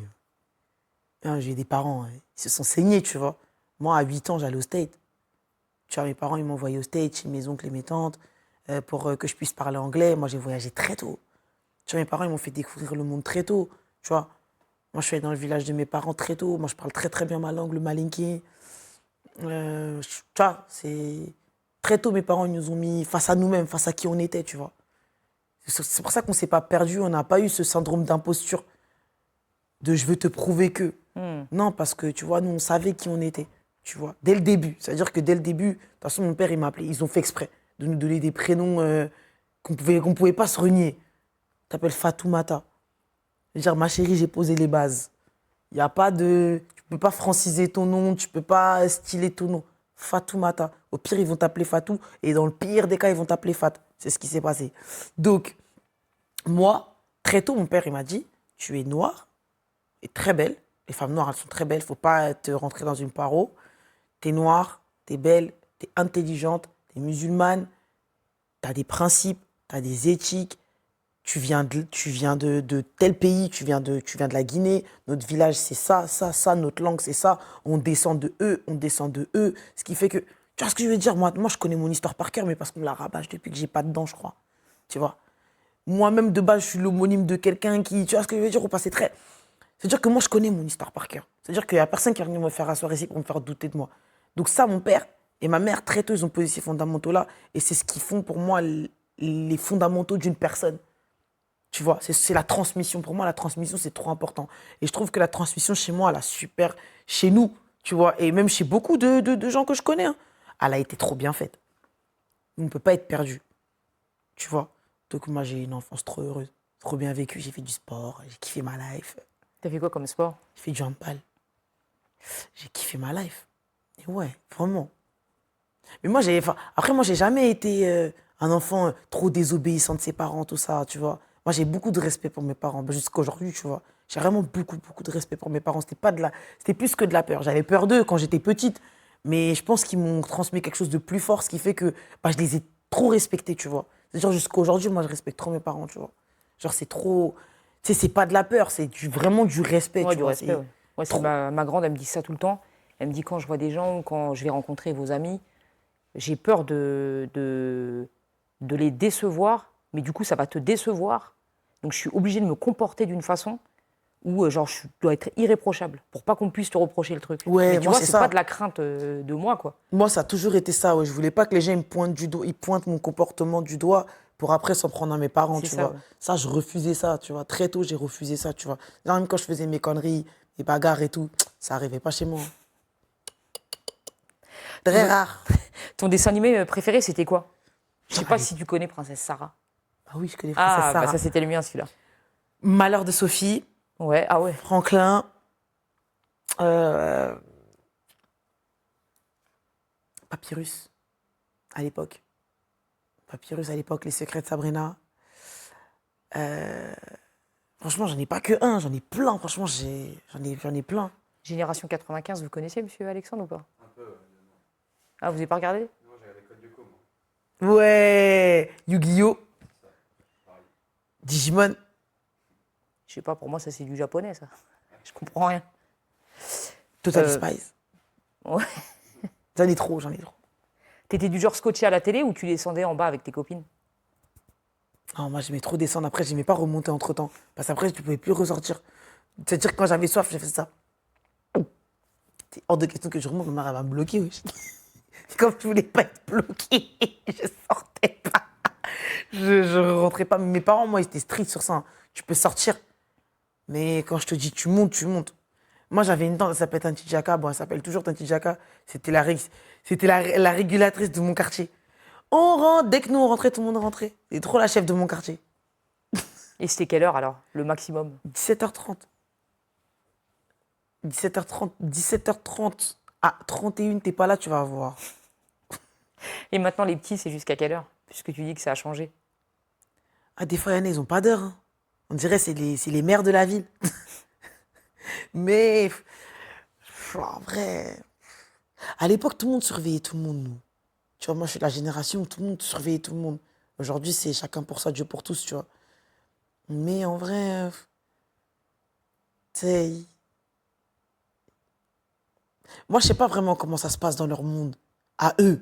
Ah, j'ai des parents, ils se sont saignés, tu vois. Moi, à 8 ans, j'allais au States. Tu vois, mes parents, ils m'envoyaient au States chez mes oncles et mes tantes pour que je puisse parler anglais. Moi, j'ai voyagé très tôt. Tu vois, mes parents, ils m'ont fait découvrir le monde très tôt, tu vois. Moi, je suis allée dans le village de mes parents très tôt. Moi, je parle très, très bien ma langue, le malinké. Tu vois, c'est... Très tôt, mes parents, ils nous ont mis face à nous-mêmes, face à qui on était, tu vois. C'est pour ça qu'on ne s'est pas perdu. On n'a pas eu ce syndrome d'imposture de je veux te prouver que. Non, parce que, tu vois, nous, on savait qui on était, tu vois, dès le début. C'est-à-dire que dès le début, de toute façon, mon père, il m'a appelé. Ils ont fait exprès de nous donner des prénoms qu'on pouvait pas se renier. T'appelles Fatoumata. C'est-à-dire, ma chérie, j'ai posé les bases. Il n'y a pas de... Tu peux pas franciser ton nom, tu peux pas styler ton nom. Fatoumata. Au pire, ils vont t'appeler Fatou. Et dans le pire des cas, ils vont t'appeler Fat. C'est ce qui s'est passé. Donc, moi, très tôt, mon père, il m'a dit, tu es noire et très belle. Les femmes noires, elles sont très belles. Faut pas te rentrer dans une paro. T'es noire, t'es belle, t'es intelligente, t'es musulmane. T'as des principes, t'as des éthiques. Tu viens de tel pays, tu viens de la Guinée, notre village c'est ça, ça, ça, notre langue c'est ça, on descend de eux, on descend de eux. Ce qui fait que, tu vois ce que je veux dire, moi je connais mon histoire par cœur, mais parce qu'on me la rabâche depuis que j'ai pas de dents, je crois. Tu vois. Moi-même de base, je suis l'homonyme de quelqu'un qui, tu vois ce que je veux dire, on passait très... C'est-à-dire que moi je connais mon histoire par cœur. C'est-à-dire qu'il n'y a personne qui va venir me faire asseoir ici pour me faire douter de moi. Donc ça, mon père et ma mère, très tôt, ils ont posé ces fondamentaux-là, et c'est ce qui font pour moi les fondamentaux d'une personne. Tu vois, c'est la transmission. Pour moi, la transmission, c'est trop important. Et je trouve que la transmission, chez moi, elle a super... Chez nous, tu vois, et même chez beaucoup de gens que je connais, hein, elle a été trop bien faite. On ne peut pas être perdu. Tu vois. Donc moi, j'ai une enfance trop heureuse, trop bien vécue. J'ai fait du sport, j'ai kiffé ma life. T'as fait quoi comme sport? J'ai fait du handball. J'ai kiffé ma life. Et ouais, vraiment. Mais moi, après, moi, j'ai jamais été un enfant trop désobéissant de ses parents, tout ça, tu vois. Moi, j'ai beaucoup de respect pour mes parents, jusqu'à aujourd'hui, tu vois. J'ai vraiment beaucoup, beaucoup de respect pour mes parents. C'était plus que de la peur. J'avais peur d'eux quand j'étais petite, mais je pense qu'ils m'ont transmis quelque chose de plus fort, ce qui fait que je les ai trop respectés, tu vois. C'est-à-dire, jusqu'à aujourd'hui, moi, je respecte trop mes parents, tu vois. Genre, c'est trop... Tu sais, c'est pas de la peur, c'est vraiment du respect, Ouais, tu du vois. respect, ouais. Ouais, c'est ma grande, elle me dit ça tout le temps. Elle me dit quand je vois des gens, quand je vais rencontrer vos amis, j'ai peur de les décevoir, mais du coup, ça va te décevoir. Donc, je suis obligée de me comporter d'une façon où, genre, je dois être irréprochable pour pas qu'on puisse te reprocher le truc. Ouais, mais tu moi, vois, c'est c'est ça. pas de la crainte de moi, quoi. Moi, ça a toujours été ça, ouais. Je voulais pas que les gens ils me pointent du doigt, ils pointent mon comportement du doigt pour après s'en prendre à mes parents, C'est tu ça, vois. ouais. Ça, je refusais ça, tu vois. Très tôt, j'ai refusé ça, tu vois. Genre, même quand je faisais mes conneries, mes bagarres et tout, ça arrivait pas chez moi. Très rare. Ton dessin animé préféré, c'était quoi? Je sais pas si tu connais Princesse Sarah. Ah oui, je connais Princesse Ah, Sarah. bah ça, c'était le mien, celui-là. Malheur de Sophie, Ouais, ah ouais. Franklin, euh, Papyrus, à l'époque. Papyrus, à l'époque, Les Secrets de Sabrina. Franchement, j'en ai pas que un, j'en ai plein. Franchement, j'en ai plein. Génération 95, vous connaissez, monsieur Alexandre, ou pas? Un peu, Ah, vous n'avez pas regardé? Ouais, Yu-Gi-Oh! Digimon. Je sais pas, pour moi, ça, c'est du japonais, ça. Je comprends rien. Totally Euh, Spies. Ouais. J'en ai trop, j'en ai trop. T'étais du genre scotché à la télé ou tu descendais en bas avec tes copines? Non, moi, j'aimais trop descendre. Après, j'aimais pas remonter entre-temps. Parce qu'après, tu pouvais plus ressortir. C'est-à-dire que quand j'avais soif, j'ai fait ça. C'est hors de question que je remonte, ma mère, elle va me bloquer, wesh. Comme je voulais pas être bloquée, je sortais pas. Je rentrais pas. Mes parents, moi, ils étaient stricts sur ça, hein. Tu peux sortir. Mais quand je te dis tu montes, tu montes. Moi, j'avais une tante, elle s'appelle Tanti Jaka. Bon, elle s'appelle toujours Tanti Jaka. C'était la régulatrice de mon quartier. On rentre, dès que nous on rentrait, tout le monde rentrait. C'est trop la chef de mon quartier. Et c'était quelle heure alors, le maximum? 17h30. 17h30, 17h30 à 31, t'es pas là, tu vas voir. Et maintenant, les petits, c'est jusqu'à quelle heure? Puisque tu dis que ça a changé. Ah, des fois, il y en a, ils ont pas d'heure, hein. On dirait que c'est les maires de la ville. Mais, en vrai, à l'époque, tout le monde surveillait tout le monde, nous. Tu vois, moi, je suis de la génération où tout le monde surveillait tout le monde. Aujourd'hui, c'est chacun pour soi, Dieu pour tous, tu vois. Mais en vrai, tu sais, moi, je sais pas vraiment comment ça se passe dans leur monde, à eux.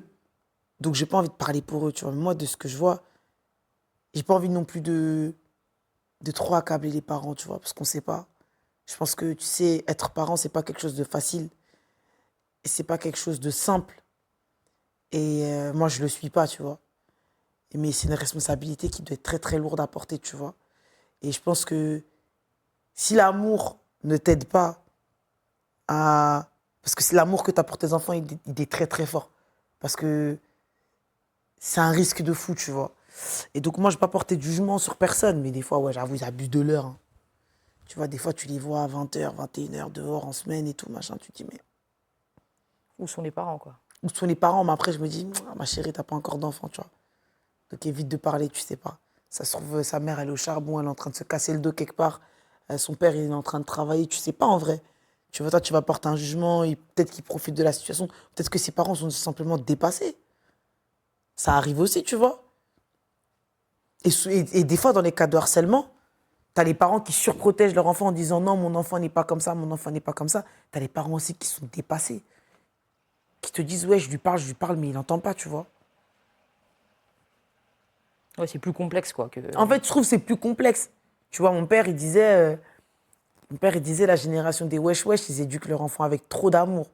Donc, j'ai pas envie de parler pour eux, tu vois. Mais moi, de ce que je vois, j'ai pas envie non plus de trop accabler les parents, tu vois, parce qu'on sait pas. Je pense que, tu sais, être parent, c'est pas quelque chose de facile. Et c'est pas quelque chose de simple. Et moi, je le suis pas, tu vois. Mais c'est une responsabilité qui doit être très, très lourde à porter, tu vois. Et je pense que si l'amour ne t'aide pas à... Parce que c'est l'amour que tu as pour tes enfants, il est très, très fort. Parce que c'est un risque de fou, tu vois. Et donc, moi, je ne vais pas porter de jugement sur personne. Mais des fois, ouais, j'avoue, ils abusent de l'heure, hein. Tu vois, des fois, tu les vois à 20h, 21h, dehors, en semaine et tout, machin. Tu te dis, mais Où sont les parents, quoi? où sont les parents? Mais après, je me dis, ah, ma chérie, t'as pas encore d'enfant, tu vois. Donc, évite de parler, tu sais pas. Ça se trouve, sa mère, elle est au charbon, elle est en train de se casser le dos quelque part. Son père, il est en train de travailler, tu sais pas en vrai. Tu vois, toi, tu vas porter un jugement, peut-être qu'il profite de la situation. Peut-être que ses parents sont simplement dépassés. Ça arrive aussi, tu vois. Et des fois, dans les cas de harcèlement, t'as les parents qui surprotègent leur enfant en disant non, mon enfant n'est pas comme ça, mon enfant n'est pas comme ça. T'as les parents aussi qui sont dépassés. Qui te disent, ouais, je lui parle, mais il n'entend pas, tu vois. Ouais, c'est plus complexe, quoi. En fait, je trouve que c'est plus complexe. Tu vois, mon père, il disait, la génération des wesh-wesh, ils éduquent leur enfant avec trop d'amour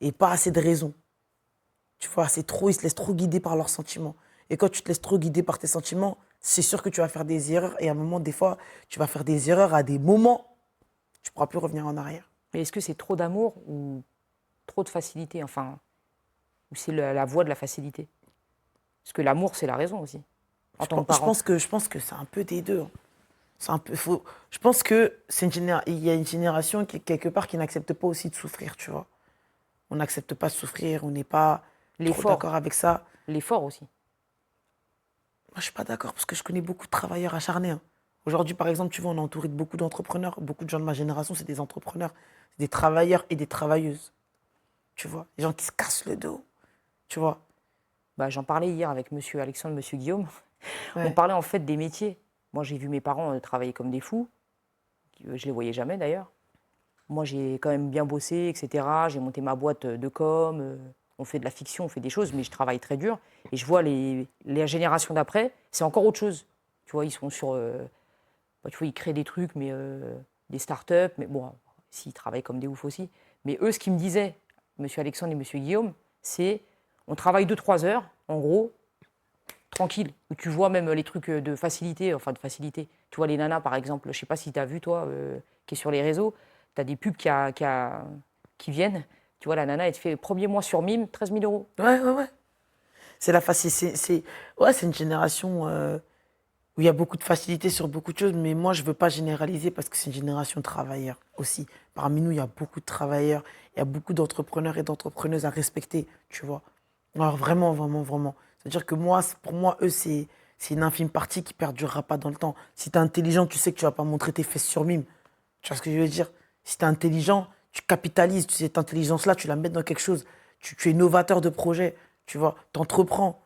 et pas assez de raison. Tu vois, ils se laissent trop guider par leurs sentiments. Et quand tu te laisses trop guider par tes sentiments, c'est sûr que tu vas faire des erreurs. Et à un moment, des fois, tu vas faire des erreurs à des moments, tu ne pourras plus revenir en arrière. Mais est-ce que c'est trop d'amour ou trop de facilité? Enfin, ou c'est la voie de la facilité? Parce que l'amour, c'est la raison aussi, en tant que Je parent. pense que c'est un peu des deux, hein. Je pense que il y a une génération qui, quelque part, qui n'accepte pas aussi de souffrir, tu vois. On n'accepte pas de souffrir, on n'est pas trop d'accord avec ça. L'effort aussi. Moi, je suis pas d'accord parce que je connais beaucoup de travailleurs acharnés, hein. Aujourd'hui, par exemple, tu vois, on est entouré de beaucoup d'entrepreneurs. Beaucoup de gens de ma génération, c'est des entrepreneurs. C'est des travailleurs et des travailleuses. Tu vois, des gens qui se cassent le dos. Tu vois. Bah, j'en parlais hier avec monsieur Alexandre, monsieur Guillaume. Ouais. On parlait en fait des métiers. Moi, j'ai vu mes parents travailler comme des fous. Je les voyais jamais d'ailleurs. Moi, j'ai quand même bien bossé, etc. J'ai monté ma boîte de com. On fait de la fiction, on fait des choses, mais je travaille très dur. Et je vois les générations d'après, c'est encore autre chose. Tu vois, ils sont sur... tu vois, ils créent des trucs, mais des start-up. Mais bon, s'ils travaillent comme des oufs aussi. Mais eux, ce qu'ils me disaient, monsieur Alexandre et monsieur Guillaume, c'est on travaille 2-3 heures, en gros, tranquille. Où tu vois même les trucs de facilité, enfin de facilité. Tu vois, les nanas, par exemple, je ne sais pas si tu as vu, toi, qui est sur les réseaux, tu as des pubs qui viennent. Tu vois, la nana, elle te fait premier mois sur Mime, 13 000 euros. Ouais. C'est la facilité. C'est une génération où il y a beaucoup de facilité sur beaucoup de choses, mais moi, je ne veux pas généraliser parce que c'est une génération de travailleurs aussi. Parmi nous, il y a beaucoup de travailleurs, il y a beaucoup d'entrepreneurs et d'entrepreneuses à respecter, tu vois. Alors vraiment. C'est-à-dire que pour moi, eux, c'est une infime partie qui ne perdurera pas dans le temps. Si tu es intelligent, tu sais que tu ne vas pas montrer tes fesses sur Mime. Tu vois ce que je veux dire? Si tu es intelligent, tu capitalises, cette intelligence-là, tu la mets dans quelque chose. Tu es novateur de projet, tu vois, tu entreprends.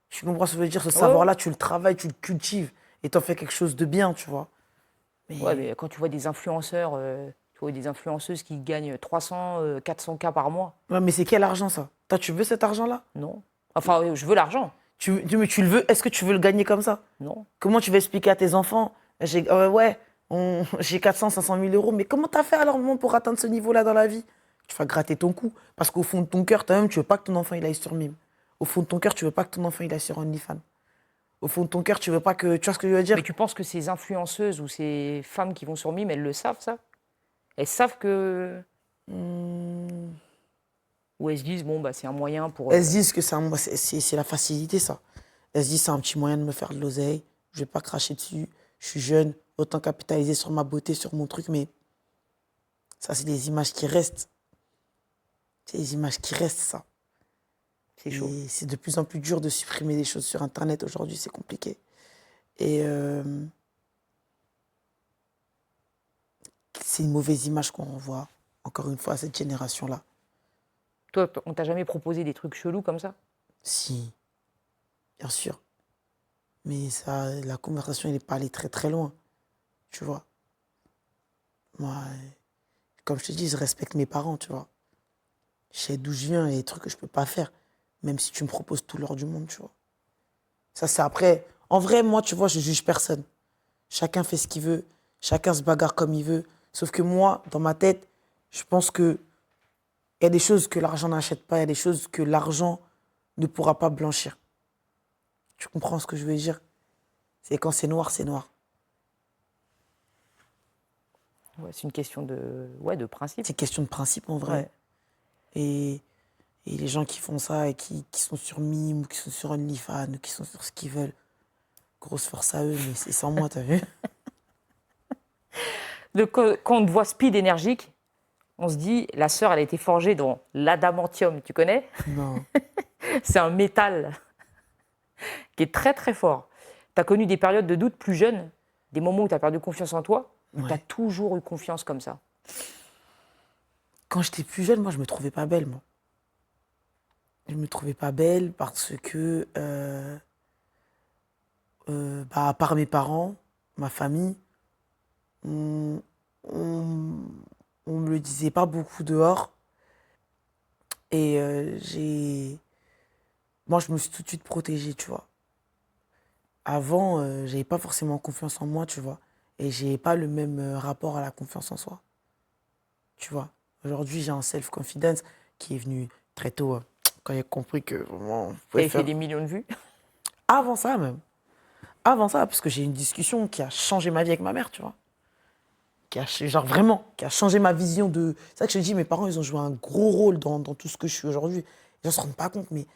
Tu comprends ce que je veux dire? Ce savoir-là, tu le travailles, tu le cultives et tu en fais quelque chose de bien, tu vois. Ouais, mais quand tu vois des influenceurs, tu Tu vois, des influenceuses qui gagnent 300, 400 K par mois. Ouais, mais c'est quel argent, ça? Toi, tu veux cet argent-là? Non. Enfin, je veux l'argent. Mais tu le veux? Est-ce que tu veux le gagner comme ça? Non. Comment tu vas expliquer à tes enfants? Ouais, j'ai 400, 500 000 euros. Mais comment t'as fait alors, maman, pour atteindre ce niveau-là dans la vie? Tu vas gratter ton cou. Parce qu'au fond de ton cœur, toi-même, tu veux pas que ton enfant il aille sur Mime. Au fond de ton cœur, tu veux pas que ton enfant il aille sur OnlyFans. Au fond de ton cœur, tu veux pas que... Tu vois ce que je veux dire? Mais tu penses que ces influenceuses ou ces femmes qui vont sur Mime, elles le savent, ça? Elles savent que... Ou elles se disent, bon, bah, c'est un moyen pour... Elles se disent que c'est la facilité, ça. Elles se disent c'est un petit moyen de me faire de l'oseille. Je vais pas cracher dessus. Je suis jeune. Autant capitaliser sur ma beauté, sur mon truc. Mais ça, c'est des images qui restent. C'est des images qui restent, ça. C'est chaud. Et c'est de plus en plus dur de supprimer des choses sur Internet. Aujourd'hui, c'est compliqué. Et c'est une mauvaise image qu'on renvoie, encore une fois, à cette génération-là. Toi, on t'a jamais proposé des trucs chelous comme ça? Si, bien sûr. Mais ça, la conversation, elle n'est pas allée très très loin. Tu vois. Moi, comme je te dis, je respecte mes parents, tu vois. Je sais d'où je viens et les trucs que je peux pas faire. Même si tu me proposes tout l'or du monde, tu vois. Ça, c'est après. En vrai, moi, tu vois, je juge personne. Chacun fait ce qu'il veut. Chacun se bagarre comme il veut. Sauf que moi, dans ma tête, je pense que il y a des choses que l'argent n'achète pas. Il y a des choses que l'argent ne pourra pas blanchir. Tu comprends ce que je veux dire? C'est quand c'est noir, c'est noir. Ouais, c'est une question de principe. C'est une question de principe, en vrai. Ouais. Et les gens qui font ça et qui sont sur Mime ou qui sont sur OnlyFans ou qui sont sur ce qu'ils veulent, grosse force à eux, mais c'est sans moi, t'as vu? Quand on te voit speed énergique, on se dit, la sœur, elle a été forgée dans l'adamantium, tu connais? Non. C'est un métal qui est très très fort. Tu as connu des périodes de doute plus jeunes, des moments où tu as perdu confiance en toi, ou tu as Ouais. toujours eu confiance comme ça? Quand j'étais plus jeune, moi, je me trouvais pas belle, moi. Je me trouvais pas belle parce que, à part mes parents, ma famille, on, on, on me le disait pas beaucoup dehors. Et moi, je me suis tout de suite protégée, tu vois. Avant, j'avais pas forcément confiance en moi, tu vois. Et j'ai pas le même rapport à la confiance en soi, tu vois. Aujourd'hui, j'ai un self-confidence qui est venu très tôt, quand j'ai compris que vraiment, on Tu pouvait avais fait faire... des millions de vues? Avant ça, même. Avant ça, parce que j'ai eu une discussion qui a changé ma vie avec ma mère, tu vois. Genre vraiment, qui a changé ma vision de... C'est ça que je te dis, mes parents, ils ont joué un gros rôle dans tout ce que je suis aujourd'hui. Les gens se rendent pas compte, mais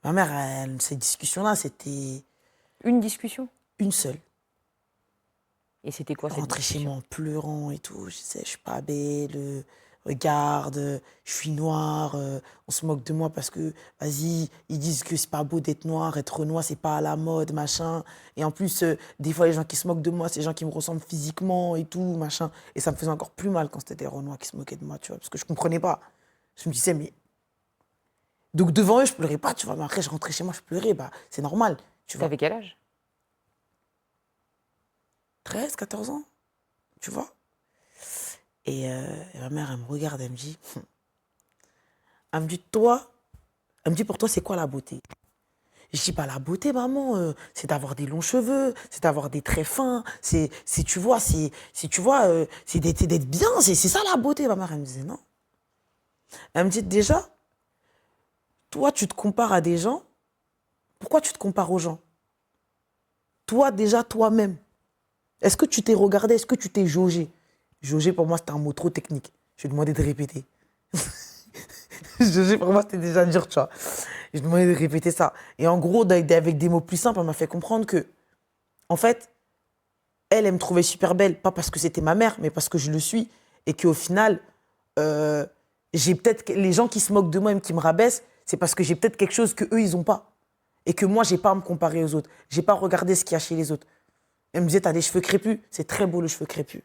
ma mère, cette discussion-là, c'était Une discussion? une seule. Et c'était quoi cette Rentrer chez discussion? moi en pleurant et tout. Je disais, je suis pas belle, regarde, je suis noire, on se moque de moi parce que, vas-y, ils disent que c'est pas beau d'être noir, être renois, c'est pas à la mode, machin. Et en plus, des fois, les gens qui se moquent de moi, c'est les gens qui me ressemblent physiquement et tout, machin. Et ça me faisait encore plus mal quand c'était des renois qui se moquaient de moi, tu vois, parce que je comprenais pas. Je me disais, mais. Donc devant eux, je pleurais pas, tu vois, mais après, je rentrais chez moi, je pleurais, bah, c'est normal, tu vois. T'avais quel âge? 13, 14 ans, tu vois. Et ma mère, elle me regarde, elle me dit, elle me dit, pour toi, c'est quoi la beauté? Je dis, bah, la beauté, maman, c'est d'avoir des longs cheveux, c'est d'avoir des traits fins, tu vois, c'est d'être bien, c'est ça la beauté. Ma mère, elle me disait, non. Elle me dit, déjà, toi, tu te compares à des gens, pourquoi tu te compares aux gens? Toi, déjà, toi-même, est-ce que tu t'es regardé, est-ce que tu t'es jaugé? Jauger, pour moi, c'était un mot trop technique. Je lui ai demandé de répéter. Jauger, pour moi, c'était déjà dur, tu vois. Je lui ai demandé de répéter ça. Et en gros, avec des mots plus simples, elle m'a fait comprendre que, en fait, elle me trouvait super belle, pas parce que c'était ma mère, mais parce que je le suis. Et qu'au final, j'ai peut-être... Les gens qui se moquent de moi et qui me rabaissent, c'est parce que j'ai peut-être quelque chose qu'eux, ils n'ont pas. Et que moi, j'ai pas à me comparer aux autres. J'ai pas à regarder ce qu'il y a chez les autres. Elle me disait, t'as des cheveux crépus? C'est très beau, le cheveu crépus.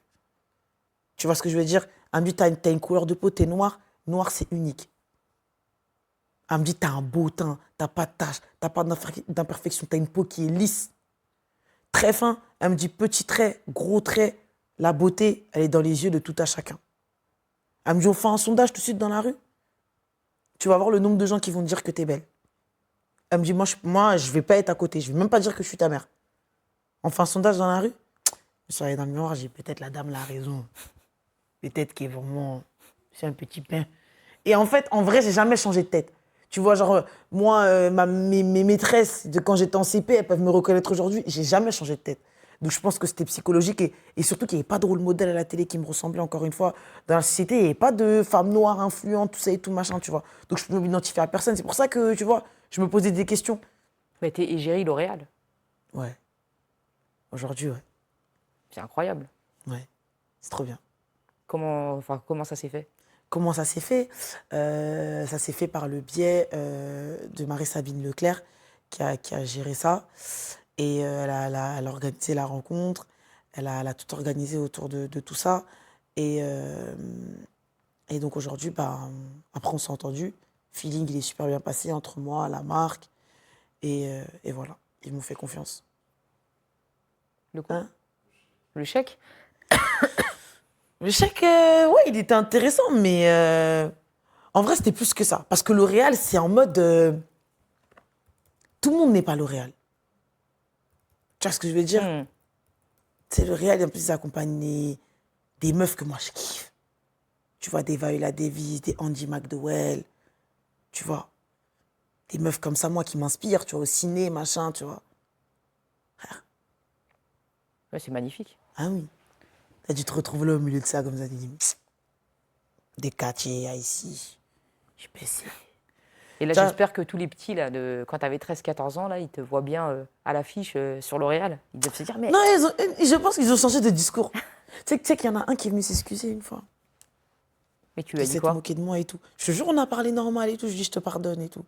Tu vois ce que je veux dire? Elle me dit, t'as une couleur de peau, t'es noir. Noir, c'est unique. Elle me dit, t'as un beau teint, t'as pas de taches, t'as pas d'imperfection, t'as une peau qui est lisse. Très fin. Elle me dit, petit trait, gros trait. La beauté, elle est dans les yeux de tout à chacun. Elle me dit, on fait un sondage tout de suite dans la rue. Tu vas voir le nombre de gens qui vont te dire que t'es belle. Elle me dit, moi, je vais pas être à côté. Je vais même pas dire que je suis ta mère. On fait un sondage dans la rue. Je suis allée dans le miroir, j'ai dit, peut-être la dame là a raison. Peut-être qu'elle est vraiment... C'est un petit pain. Et en fait, en vrai, j'ai jamais changé de tête. Tu vois, genre, moi, mes maîtresses de quand j'étais en CP, elles peuvent me reconnaître aujourd'hui. J'ai jamais changé de tête. Donc je pense que c'était psychologique et surtout qu'il n'y avait pas de rôle modèle à la télé qui me ressemblait, encore une fois. Dans la société, il n'y avait pas de femme noire influente, tout ça et tout, machin, tu vois. Donc je peux m'identifier à personne. C'est pour ça que, tu vois, je me posais des questions. Mais t'es égérie L'Oréal. Ouais. Aujourd'hui, ouais. C'est incroyable. Ouais. C'est trop bien. Comment ça s'est fait? Comment ça s'est fait? Ça s'est fait par le biais de Marie-Sabine Leclerc qui a géré ça. Et elle a organisé la rencontre, elle a tout organisé autour de tout ça. Et donc aujourd'hui, bah, après on s'est entendu. Feeling, il est super bien passé entre moi, la marque. Et voilà, ils m'ont fait confiance. Le quoi? Hein? Le chèque? Le chèque, ouais, il était intéressant, mais en vrai, c'était plus que ça. Parce que L'Oréal, c'est en mode... tout le monde n'est pas L'Oréal. Tu vois ce que je veux dire? C'est L'Oréal, en plus, ils accompagnent des meufs que moi, je kiffe. Tu vois, des Viola Davis, des Andy McDowell, tu vois. Des meufs comme ça, moi, qui m'inspirent, tu vois, au ciné, machin, tu vois. Ouais, c'est magnifique. Ah oui. T'as dû te retrouver là au milieu de ça, comme ça, tu dis... Des quartiers, ici. Je peux essayer. Et là, Ça- j'espère que tous les petits, là, quand tu avais 13-14 ans, là, ils te voient bien à l'affiche sur L'Oréal. Ils doivent se dire, mais... Non, je pense qu'ils ont changé de discours. Tu sais qu'il y en a un qui est venu s'excuser une fois. Mais tu lui as Qui dit s'est quoi? moqué de moi et tout. Je te jure, on a parlé normal et tout. Je dis, je te pardonne et tout.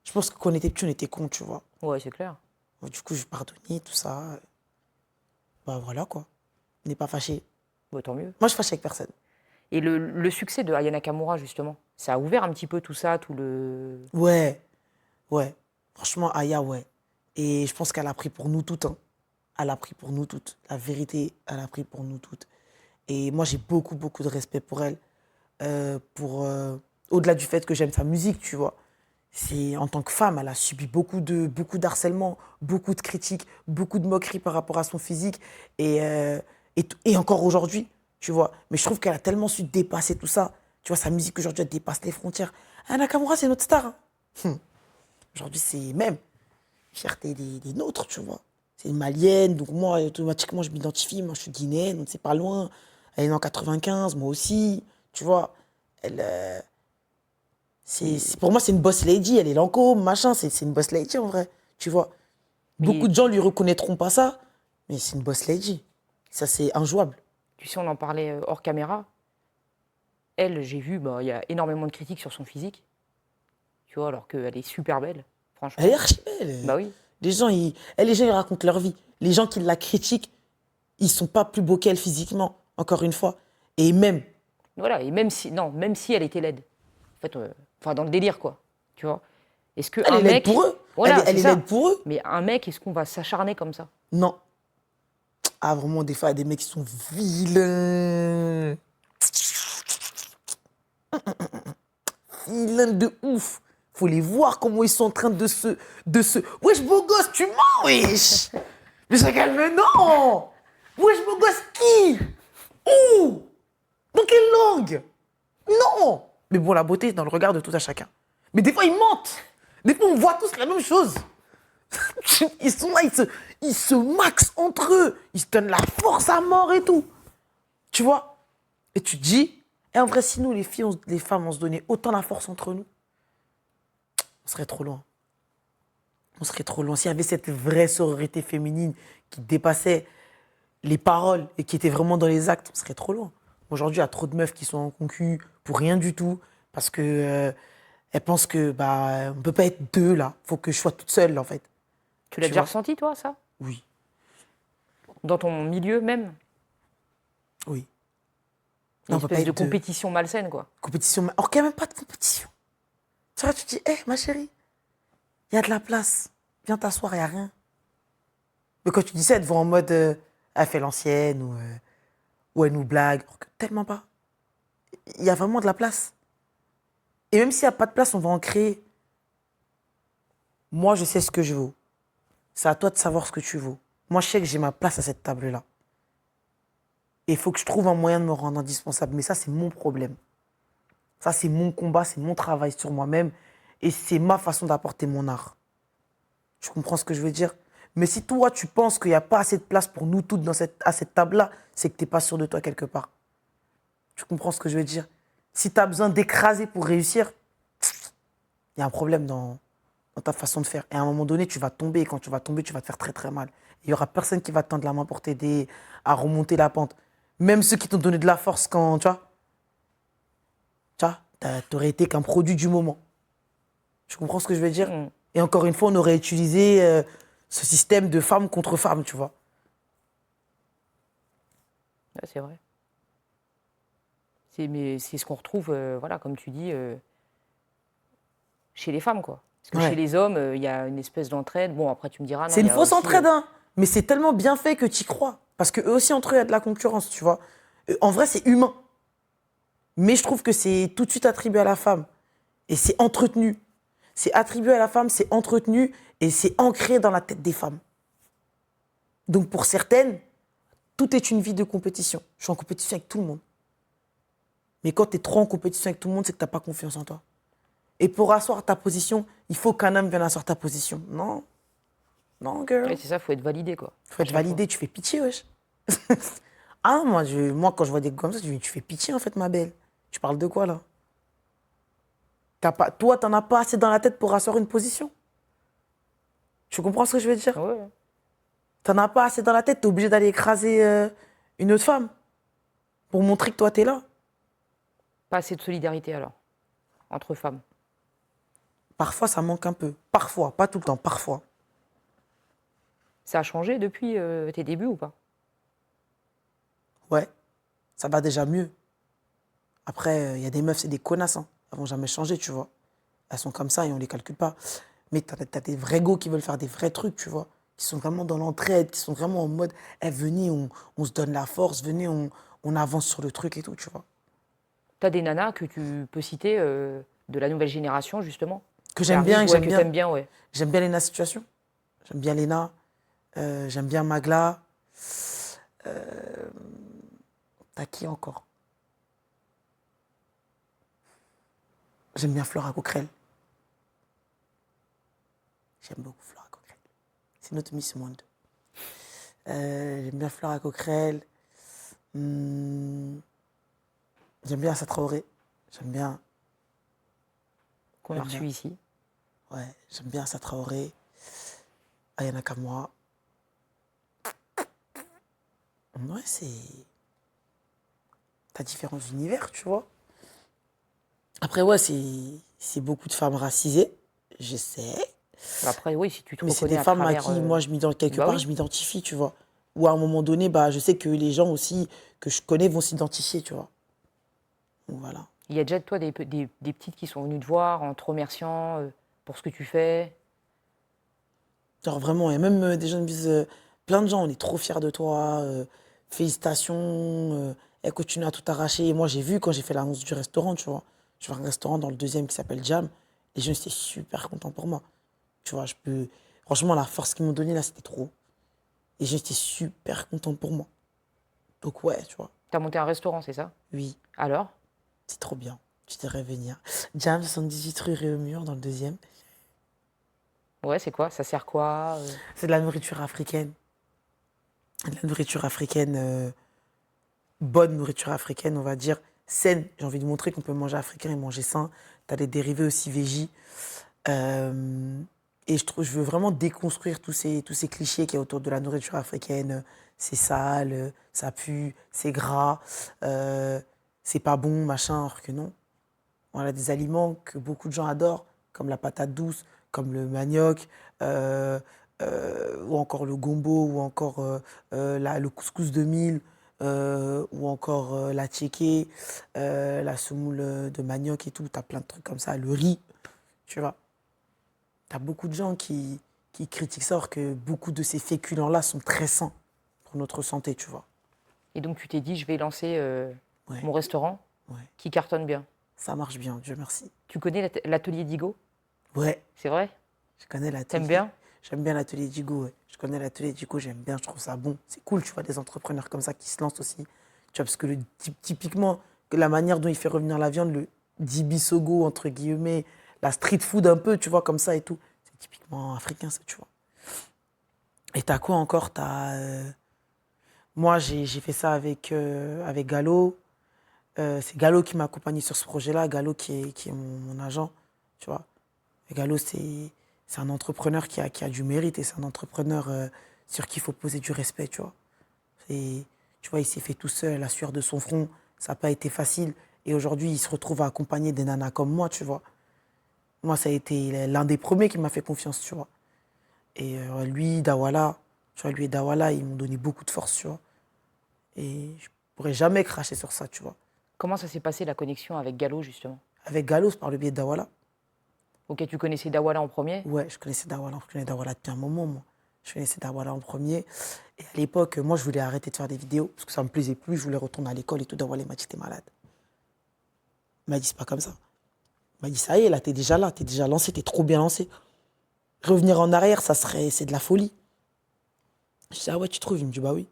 Je pense que quand on était petits, on était cons, tu vois. Ouais, c'est clair. Du coup, je pardonnais, tout ça. Bah voilà, quoi. On n'est pas fâchés. Bah, tant mieux. Moi, je fâche avec personne. Et le succès de Aya Nakamura, justement, ça a ouvert un petit peu tout ça, tout le... Ouais, ouais. Franchement, Aya, ouais. Et je pense qu'elle a pris pour nous toutes. Hein. Elle a pris pour nous toutes. La vérité, elle a pris pour nous toutes. Et moi, j'ai beaucoup, beaucoup de respect pour elle. Au-delà du fait que j'aime sa musique, tu vois. C'est, en tant que femme, elle a subi beaucoup d'harcèlement, beaucoup de critiques, beaucoup de moqueries par rapport à son physique. Et encore aujourd'hui, tu vois. Mais je trouve qu'elle a tellement su dépasser tout ça. Tu vois, sa musique aujourd'hui, elle dépasse les frontières. Ah, Nakamura, c'est notre star. Hein. Aujourd'hui, c'est même fierté des nôtres, tu vois. C'est une Malienne, donc moi, automatiquement, je m'identifie. Moi, je suis guinéenne, donc c'est pas loin. Elle est née en 95, moi aussi, tu vois. Elle, pour moi, c'est une boss lady. Elle est Lancôme, machin. C'est une boss lady, en vrai, tu vois. Beaucoup de gens lui reconnaîtront pas ça, mais c'est une boss lady. Ça, c'est injouable. Tu sais, on en parlait hors caméra. Elle, j'ai vu, bah, il y a énormément de critiques sur son physique. Tu vois, alors qu'elle est super belle, franchement. Elle est archi belle. Bah oui. Les gens, ils racontent leur vie. Les gens qui la critiquent, ils sont pas plus beaux qu'elle physiquement, encore une fois. Et même, Voilà, et même si elle était laide. En fait, enfin, dans le délire, quoi. Tu vois. Est-ce que elle un est laide mec... pour eux. Voilà, Elle est c'est ça. laide pour eux. Mais un mec, est-ce qu'on va s'acharner comme ça? Non. Ah, vraiment, des fois, il y a des mecs qui sont vilains. Vilains de ouf. Faut les voir comment ils sont en train de se... Wesh, beau gosse, tu mens, wesh. Mais ça calme, non. Wesh, beau gosse, qui? Où? Dans quelle langue? Non. Mais bon, la beauté est dans le regard de tout à chacun. Mais des fois, ils mentent. Des fois, on voit tous la même chose. Ils sont là, ils se maxent entre eux. Ils se donnent la force à mort et tout. Tu vois? Et tu te dis, en vrai, si nous, les filles, les femmes, on se donnait autant la force entre nous, on serait trop loin. On serait trop loin. S'il y avait cette vraie sororité féminine qui dépassait les paroles et qui était vraiment dans les actes, on serait trop loin. Aujourd'hui, il y a trop de meufs qui sont en concu pour rien du tout parce que elles pensent que bah on peut pas être deux là. Faut que je sois toute seule en fait. Tu l'as Tu déjà vois? ressenti, toi, ça? Oui, Dans ton milieu, même? oui. Une Non, on peut pas espèce de être deux. compétition malsaine, quoi. Compétition, or qu'il n'y a même pas de compétition. Tu vois, tu te dis, hé, ma chérie, il y a de la place. Viens t'asseoir, il n'y a rien. Mais quand tu dis ça, elle te voit en mode, elle fait l'ancienne ou elle nous blague. Or que tellement pas. il y a vraiment de la place. Et même s'il n'y a pas de place, on va en créer. Moi, je sais ce que je vaux. C'est à toi de savoir ce que tu vaux. Moi, je sais que j'ai ma place à cette table-là. Et il faut que je trouve un moyen de me rendre indispensable. Mais ça, c'est mon problème. Ça, c'est mon combat, c'est mon travail sur moi-même. Et c'est ma façon d'apporter mon art. Tu comprends ce que je veux dire? Mais si toi, tu penses qu'il n'y a pas assez de place pour nous toutes à cette table-là, c'est que tu n'es pas sûr de toi quelque part. Tu comprends ce que je veux dire? Si tu as besoin d'écraser pour réussir, il y a un problème dans ta façon de faire. Et à un moment donné, tu vas tomber. Et quand tu vas tomber, tu vas te faire très très mal. Il n'y aura personne qui va te tendre la main pour t'aider à remonter la pente. Même ceux qui t'ont donné de la force quand, tu vois, t'aurais été qu'un produit du moment. Tu comprends ce que je veux dire? Et encore une fois, on aurait utilisé ce système de femme contre femme, tu vois. Ouais, c'est vrai. Mais c'est ce qu'on retrouve, voilà, comme tu dis, chez les femmes, quoi. Parce que Ouais. chez les hommes, il y a une espèce d'entraide. Bon, après, tu me diras, non, C'est il une y a fausse aussi, entraide, hein. Mais c'est tellement bien fait que tu y crois. Parce qu'eux aussi, entre eux, il y a de la concurrence, tu vois. En vrai, c'est humain. Mais je trouve que c'est tout de suite attribué à la femme. Et c'est entretenu. C'est attribué à la femme, c'est entretenu et c'est ancré dans la tête des femmes. Donc pour certaines, tout est une vie de compétition. Je suis en compétition avec tout le monde. Mais quand tu es trop en compétition avec tout le monde, c'est que tu n'as pas confiance en toi. Et pour asseoir ta position, il faut qu'un homme vienne asseoir ta position. Non. Non, girl. ouais, c'est ça, il faut être validé, quoi. Faut être validé, tu fais pitié, wesh. Ah, moi, quand je vois des gars comme ça, tu fais pitié, en fait, ma belle. Tu parles de quoi, là? Toi, t'en as pas assez dans la tête pour asseoir une position. Tu comprends ce que je veux dire? Ouais. T'en as pas assez dans la tête, t'es obligé d'aller écraser une autre femme pour montrer que toi, t'es là. Pas assez de solidarité, alors, entre femmes. Parfois, ça manque un peu. Parfois, pas tout le temps, parfois. Ça a changé depuis tes débuts ou pas? Ouais, ça va déjà mieux. Après, il y a des meufs, c'est des connasses. Hein. Elles vont jamais changer, tu vois. Elles sont comme ça et on les calcule pas. Mais t'as des vrais go qui veulent faire des vrais trucs, tu vois. Qui sont vraiment dans l'entraide, qui sont vraiment en mode, venez, on se donne la force, venez, on avance sur le truc et tout, tu vois. T'as des nanas que tu peux citer de la nouvelle génération, justement? Que j'aime bien, que ouais, j'aime que bien. t'aimes bien, ouais. J'aime bien Léna Situation. J'aime bien Léna. J'aime bien Magla. T'as qui encore? J'aime bien Flora Coquerel. J'aime beaucoup Flora Coquerel. C'est notre Miss Monde. J'aime bien Flora Coquerel. J'aime bien Assa Traoré. J'aime bien. Qu'on a reçu ici. Ouais, j'aime bien Assa Traoré. Ayana Kamura. Ouais, c'est. T'as différents univers, tu vois. Après, ouais, c'est beaucoup de femmes racisées. Je sais. Après, oui, si tu te Mais c'est reconnais des à femmes à travers, qui, moi, quelque bah part, oui. je m'identifie, tu vois. Ou à un moment donné, bah, je sais que les gens aussi que je connais vont s'identifier, tu vois. Donc voilà. Il y a déjà, toi, des petites qui sont venues te voir en te remerciant pour ce que tu fais. Genre vraiment, il y a même des gens qui me disent, plein de gens, on est trop fiers de toi, félicitations, elle continue à tout arracher. Et moi, j'ai vu quand j'ai fait l'annonce du restaurant, tu vois. Je vais à un restaurant dans le deuxième qui s'appelle Jam. Les gens étaient super contents pour moi. Tu vois, franchement, la force qu'ils m'ont donnée là, c'était trop. Et j'étais super content pour moi. Donc ouais, tu vois. T'as monté un restaurant, c'est ça? Oui, Alors? c'est trop bien. Tu devrais venir. Jam, 78 rue Réaumur, dans le deuxième. Ouais, c'est quoi? Ça sert quoi? C'est de la nourriture africaine. De la nourriture africaine, bonne nourriture africaine, on va dire. Saine. J'ai envie de montrer qu'on peut manger africain et manger sain. T'as des dérivés aussi végis. Et je veux vraiment déconstruire tous ces clichés qu'il y a autour de la nourriture africaine. C'est sale, ça pue, c'est gras, c'est pas bon, machin, alors que non. On a des aliments que beaucoup de gens adorent, comme la patate douce, comme le manioc, ou encore le gombo, ou encore le couscous de mil, ou encore la tchéké, la semoule de manioc et tout. T'as plein de trucs comme ça, le riz, tu vois. T'as beaucoup de gens qui critiquent ça, alors que beaucoup de ces féculents-là sont très sains pour notre santé, tu vois. Et donc, tu t'es dit, je vais lancer Ouais. mon restaurant. Ouais. qui cartonne bien. Ça marche bien, Dieu merci. Tu connais l'atelier d'Igo? Ouais, C'est vrai? je connais l'atelier. T'aimes bien? J'aime bien l'atelier d'Igo, ouais. Je connais l'atelier d'Igo, j'aime bien, je trouve ça bon. C'est cool, tu vois, des entrepreneurs comme ça qui se lancent aussi. Tu vois, parce que typiquement, que la manière dont il fait revenir la viande, le dibisogo, entre guillemets, la street food un peu, tu vois, comme ça et tout. C'est typiquement africain, ça, tu vois. Et t'as quoi encore? Moi, j'ai fait ça avec Gallo. C'est Gallo qui m'a accompagné sur ce projet-là. Gallo qui est mon agent, tu vois. Et Gallo, c'est un entrepreneur qui a du mérite et c'est un entrepreneur sur qui il faut poser du respect, tu vois. Tu vois, il s'est fait tout seul, la sueur de son front. Ça n'a pas été facile. Et aujourd'hui, il se retrouve à accompagner des nanas comme moi, tu vois. Moi, ça a été l'un des premiers qui m'a fait confiance, tu vois. Et lui, Dawala, tu vois, lui et Dawala, ils m'ont donné beaucoup de force, tu vois. Et je pourrais jamais cracher sur ça, tu vois. Comment ça s'est passé la connexion avec Gallo, justement? Avec Gallo, c'est par le biais de Dawala. Ok, tu connaissais Dawala en premier? Ouais, je connaissais Dawala depuis un moment, moi. Je connaissais Dawala en premier. Et à l'époque, moi, je voulais arrêter de faire des vidéos parce que ça me plaisait plus. Je voulais retourner à l'école et tout. Dawala m'a dit, t'es malade. Il m'a dit, c'est pas comme ça. Il m'a dit, ça y est, là, t'es déjà lancé, t'es trop bien lancé. Revenir en arrière, c'est de la folie. Je dis, ah ouais, tu trouves? Il me dit, bah oui.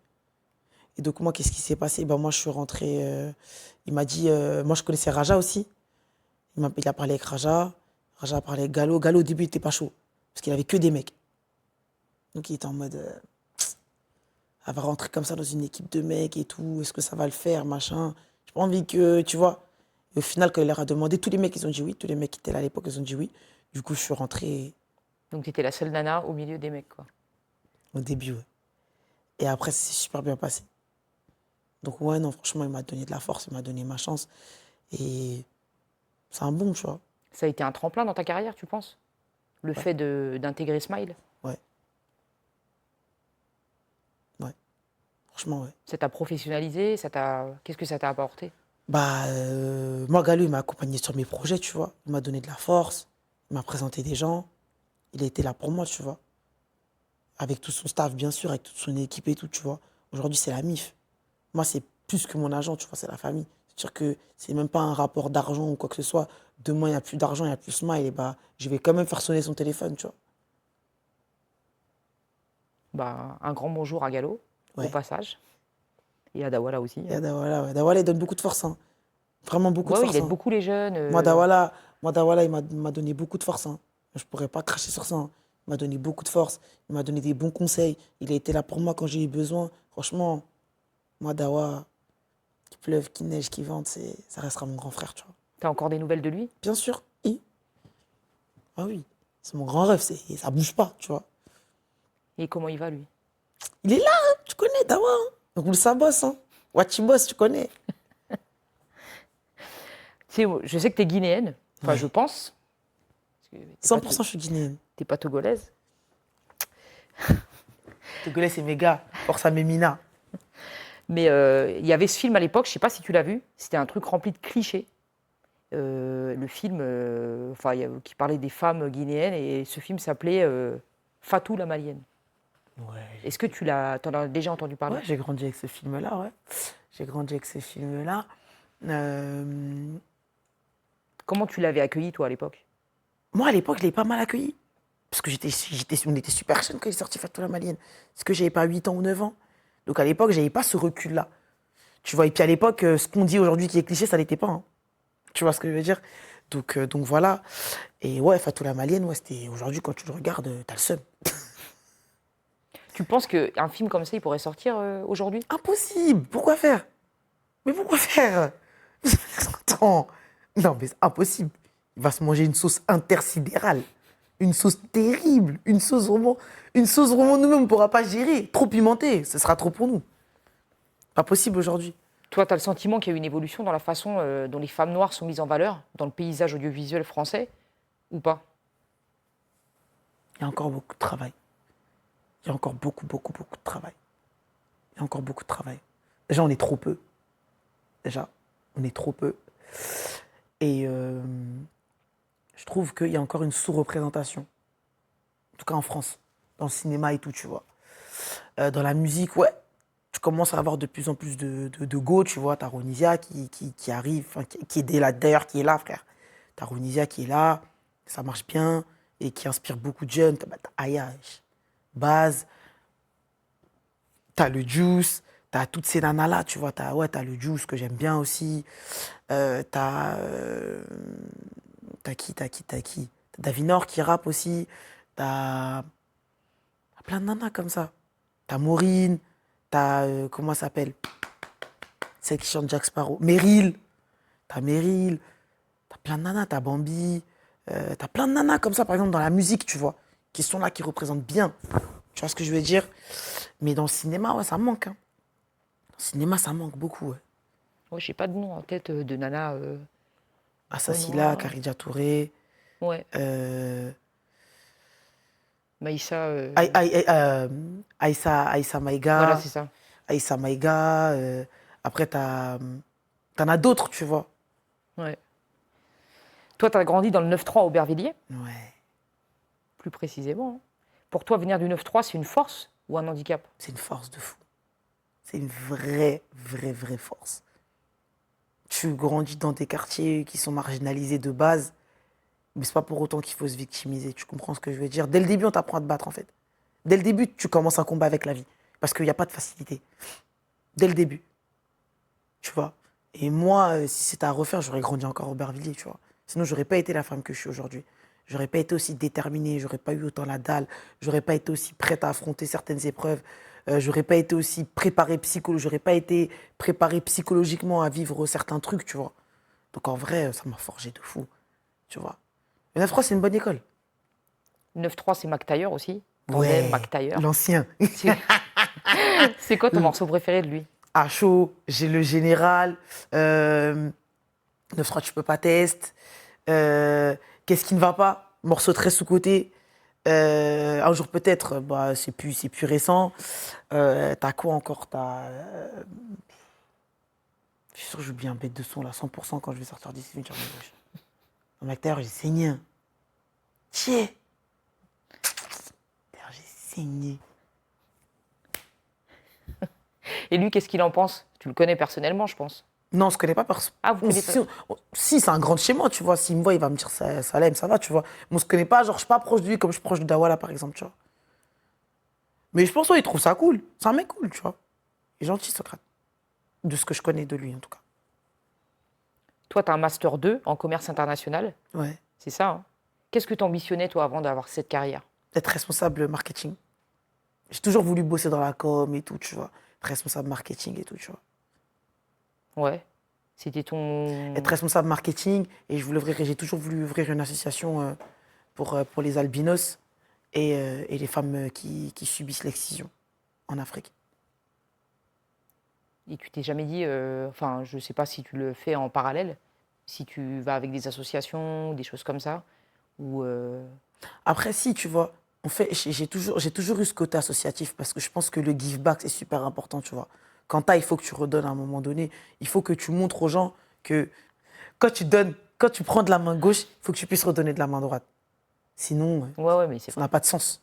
Et donc, moi, qu'est-ce qui s'est passé? Bah, moi, je suis rentré. Il m'a dit, moi, je connaissais Raja aussi. Il a parlé avec Raja. Raja a parlé avec Gallo. Gallo, au début, il était pas chaud. Parce qu'il avait que des mecs. Donc, il était en mode. Elle va rentrer comme ça dans une équipe de mecs et tout. Est-ce que ça va le faire, machin? J'ai pas envie que. Tu vois. Et au final, quand il leur a demandé, tous les mecs, ils ont dit oui. Tous les mecs qui étaient là à l'époque, ils ont dit oui. Du coup, je suis rentré. Donc tu étais la seule nana au milieu des mecs, quoi. Au début, ouais. Et après, ça s'est super bien passé. Donc, ouais, non, franchement, il m'a donné de la force, il m'a donné ma chance. Et c'est un bon choix. Ça a été un tremplin dans ta carrière, tu penses? Le fait d'intégrer Smile? Ouais. Ouais. Franchement, ouais. Ça t'a professionnalisé? Qu'est-ce que ça t'a apporté? Bah, moi, Gallo, il m'a accompagné sur mes projets, tu vois. Il m'a donné de la force, il m'a présenté des gens. Il a été là pour moi, tu vois. Avec tout son staff, bien sûr, avec toute son équipe et tout, tu vois. Aujourd'hui, c'est la MIF. Moi, c'est plus que mon agent, tu vois, c'est la famille. C'est-à-dire que c'est même pas un rapport d'argent ou quoi que ce soit. Demain, il n'y a plus d'argent, il n'y a plus Smile, et bah, je vais quand même faire sonner son téléphone, tu vois. Bah, un grand bonjour à Gallo, au Ouais. passage. Et à Dawala aussi. Et Dawala, ouais. Dawala, il donne beaucoup de force, hein. Vraiment beaucoup de Ouais, force. il aide Hein. beaucoup les jeunes. Moi, Dawala, il m'a donné beaucoup de force. Hein. Je pourrais pas cracher sur ça. Hein. Il m'a donné beaucoup de force. Il m'a donné des bons conseils. Il a été là pour moi quand j'ai eu besoin. Franchement, moi, Dawa, qu'il pleuve, qu'il neige, qu'il vente, ça restera mon grand frère, tu vois. T'as encore des nouvelles de lui? Bien sûr, oui. Ah oui, c'est mon grand rêve, ça bouge pas, tu vois. Et comment il va, lui? Il est là, hein, tu connais, Dawa. Hein. Roule sa bosse, hein. Wachi boss, tu connais. Tu sais, je sais que t'es guinéenne. Enfin, Ouais. je pense. 100% je suis guinéenne. T'es pas togolaise? Togolais, c'est méga. Força Memina. Mais il y avait ce film à l'époque, je sais pas si tu l'as vu. C'était un truc rempli de clichés. Le film qui parlait des femmes guinéennes. Et ce film s'appelait Fatou la Malienne. Ouais. Est-ce que t'en as déjà entendu parler? Ouais, j'ai grandi avec ce film-là, ouais. J'ai grandi avec ce film-là. Comment tu l'avais accueilli, toi, à l'époque? Moi, à l'époque, je l'ai pas mal accueilli. Parce que on était super jeunes quand il est sorti Fatou la Malienne. Parce que j'avais pas 8 ans ou 9 ans. Donc à l'époque, j'avais pas ce recul-là. Tu vois, et puis à l'époque, ce qu'on dit aujourd'hui qui est cliché, ça l'était pas. Hein. Tu vois ce que je veux dire? Donc voilà. Et ouais, Fatou la Malienne, ouais, c'était aujourd'hui, quand tu le regardes, t'as le seum. Tu penses qu'un film comme ça, il pourrait sortir aujourd'hui? Impossible. Pourquoi faire? Mais pourquoi faire? Attends. Non, mais c'est impossible. Il va se manger une sauce intersidérale. Une sauce terrible. Une sauce vraiment nous-mêmes, on ne pourra pas gérer. Trop pimentée. Ce sera trop pour nous. Pas possible aujourd'hui. Toi, tu as le sentiment qu'il y a eu une évolution dans la façon dont les femmes noires sont mises en valeur dans le paysage audiovisuel français, ou pas? Il y a encore beaucoup de travail. Il y a encore beaucoup de travail. Il y a encore beaucoup de travail. Déjà, on est trop peu. Et je trouve qu'il y a encore une sous-représentation. En tout cas en France. Dans le cinéma et tout, tu vois. Dans la musique, ouais. Tu tu commences à avoir de plus en plus de go, tu vois. T'as Ronisia qui arrive, enfin, qui est là, d'ailleurs, qui est là, frère. T'as Ronisia qui est là, ça marche bien et qui inspire beaucoup de jeunes. T'as Aya, Baz, t'as le Juice, t'as toutes ces nanas-là, tu vois. T'as le Juice que j'aime bien aussi. T'as t'as qui? T'as Davinor qui rappe aussi. T'as plein de nanas comme ça. T'as Maureen, t'as, comment ça s'appelle? Celle qui chante Jack Sparrow. Meryl, t'as plein de nanas, t'as Bambi. T'as plein de nanas comme ça, par exemple, dans la musique, tu vois, qui sont là, qui représentent bien. Tu vois ce que je veux dire? Mais dans le cinéma, ouais, ça manque. Hein. Dans le cinéma, ça manque beaucoup. Ouais. Ouais, j'ai pas de nom en tête de nana Assassila, renois. Kharidja Touré, Ouais, euh, Maïssa. Aïssa Voilà, Maïga. c'est ça. Aïssa Maïga. Après, t'en as d'autres, tu vois. Ouais. Toi, tu as grandi dans le 9-3 Aubervilliers, Ouais, plus précisément. Hein. Pour toi, venir du 9-3, c'est une force ou un handicap? c'est une force de fou. C'est une vraie force. Tu grandis dans des quartiers qui sont marginalisés de base, mais c'est pas pour autant qu'il faut se victimiser. Tu comprends ce que je veux dire? Dès le début, on t'apprend à te battre, en fait. Dès le début, tu commences un combat avec la vie. Parce qu'il n'y a pas de facilité. Dès le début. Tu vois? Et moi, si c'était à refaire, j'aurais grandi encore au Aubervilliers, tu vois. Sinon, j'aurais pas été la femme que je suis aujourd'hui. J'aurais pas été aussi déterminée, j'aurais pas eu autant la dalle, j'aurais pas été aussi prête à affronter certaines épreuves, j'aurais pas été aussi j'aurais pas été préparée psychologiquement à vivre certains trucs, tu vois. Donc en vrai, ça m'a forgé de fou, tu vois. Le 9-3, c'est une bonne école. 9-3, c'est Mac Taylor aussi. Tandem, Mac Ouais, Taylor. l'ancien. C'est c'est quoi ton morceau préféré de lui? À chaud, j'ai le général, 9-3, tu peux pas test. Qu'est-ce qui ne va pas? Morceau très sous-côté. Un jour peut-être, bah, c'est plus récent. T'as quoi encore? Je suis sûr que j'oublie un bête de son là, 100% quand je vais sortir d'ici. Je vais dire, mais wesh. Dans ma terre, j'ai saigné. Tiens, j'ai saigné. Et lui, qu'est-ce qu'il en pense? Tu le connais personnellement, je pense. Non, on se connaît pas parce Ah, vous connaissez pas? si, c'est un grand de chez moi, tu vois. S'il me voit, il va me dire ça l'aime, ça va, tu vois. Mais on se connaît pas, genre, je suis pas proche de lui comme je suis proche de Dawala, par exemple, tu vois. Mais je pense qu'il trouve ça cool. C'est un mec cool, tu vois. Il est gentil, Socrate. De ce que je connais de lui, en tout cas. Toi, tu as un Master 2 en commerce international. Ouais. C'est ça, hein? Qu'est-ce que tu ambitionnais, toi, avant d'avoir cette carrière? Être responsable marketing. J'ai toujours voulu bosser dans la com et tout, tu vois. Être responsable marketing et tout, tu vois. Ouais. C'était ton... Être responsable marketing et j'ai toujours voulu ouvrir une association pour les albinos et les femmes qui subissent l'excision en Afrique. Et tu t'es jamais dit, enfin, je sais pas si tu le fais en parallèle, si tu vas avec des associations, des choses comme ça, ou... Après, si, tu vois, j'ai toujours eu ce côté associatif parce que je pense que le give back, c'est super important, tu vois. Quand t'as, il faut que tu redonnes à un moment donné. Il faut que tu montres aux gens que quand tu donnes, quand tu prends de la main gauche, il faut que tu puisses redonner de la main droite. Sinon, Ouais, mais c'est ça vrai. n'a pas de sens.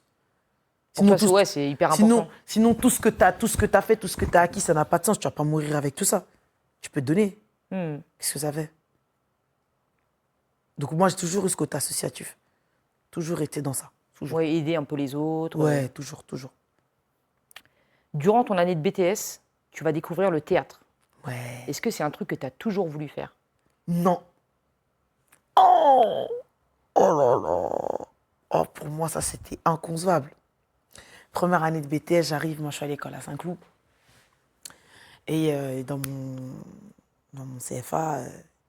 Pour toi, ouais, c'est hyper important. Sinon, tout ce que tu as, tout ce que tu as fait, tout ce que tu as acquis, ça n'a pas de sens. Tu vas pas mourir avec tout ça. Tu peux te donner. Hmm. Qu'est-ce que ça fait? Donc moi, j'ai toujours eu ce côté associatif. Toujours été dans ça. Toujours. Ouais, aider un peu les autres. Ouais, toujours. Durant ton année de BTS, tu vas découvrir le théâtre. Ouais. Est-ce que c'est un truc que tu as toujours voulu faire? Non. Oh! Oh là là. Oh, pour moi, ça, c'était inconcevable. Première année de BTS, j'arrive, moi, je suis à l'école à Saint-Cloud. Et dans mon CFA,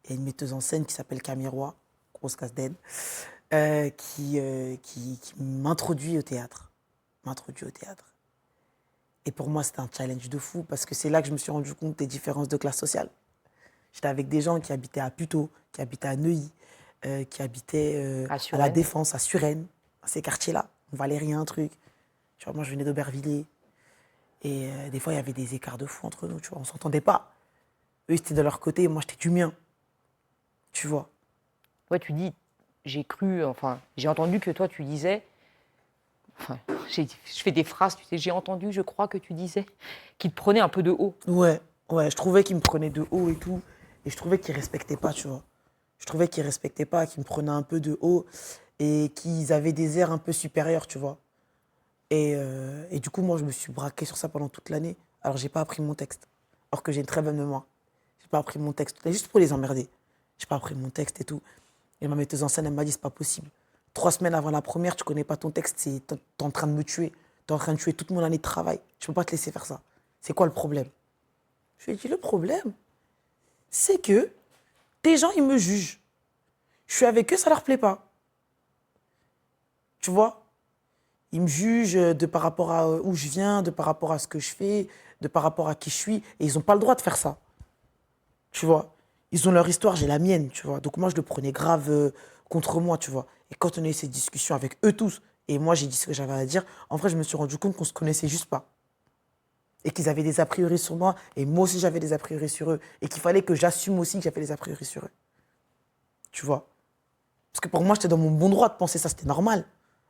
il y a une metteuse en scène qui s'appelle Camille Roy, grosse casse d'aide, qui m'introduit au théâtre. Et pour moi, c'était un challenge de fou parce que c'est là que je me suis rendu compte des différences de classe sociale. J'étais avec des gens qui habitaient à Puteaux, qui habitaient à Neuilly, qui habitaient à La Défense, à Suresnes, à ces quartiers-là. On Valérien, un truc. Tu vois, moi, je venais d'Aubervilliers. Et des fois, il y avait des écarts de fou entre nous, tu vois. On ne s'entendait pas. Eux, ils étaient de leur côté, moi, j'étais du mien. Tu vois. Ouais, tu dis, j'ai entendu que toi, tu disais, Enfin, je fais des phrases, tu sais, j'ai entendu, je crois que tu disais, qu'il te prenait un peu de haut. Ouais, ouais, je trouvais qu'ils me prenaient de haut et tout. Et je trouvais qu'ils respectaient pas, tu vois. Je trouvais qu'ils respectaient pas, qu'ils me prenaient un peu de haut et qu'ils avaient des airs un peu supérieurs, tu vois. Et du coup, moi, je me suis braqué sur ça pendant toute l'année. Alors, j'ai pas appris mon texte. Alors que j'ai une très bonne mémoire. J'ai pas appris mon texte. C'était juste pour les emmerder. J'ai pas appris mon texte et tout. Et ma metteuse en scène, elle m'a dit, c'est pas possible. 3 semaines avant la première, tu connais pas ton texte, t'es en train de me tuer. T'es en train de tuer toute mon année de travail. Je peux pas te laisser faire ça. C'est quoi le problème? Je lui ai dit, le problème, c'est que des gens, ils me jugent. Je suis avec eux, ça leur plaît pas. Tu vois? Ils me jugent de par rapport à où je viens, de par rapport à ce que je fais, de par rapport à qui je suis. Et ils n'ont pas le droit de faire ça. Tu vois? Ils ont leur histoire, j'ai la mienne, tu vois. Donc moi, je le prenais grave contre moi, tu vois. Et quand on a eu ces discussions avec eux tous, et moi, j'ai dit ce que j'avais à dire, en vrai, je me suis rendu compte qu'on se connaissait juste pas. Et qu'ils avaient des a priori sur moi, et moi aussi, j'avais des a priori sur eux. Et qu'il fallait que j'assume aussi que j'avais des a priori sur eux. Tu vois? Parce que pour moi, j'étais dans mon bon droit de penser ça, c'était normal.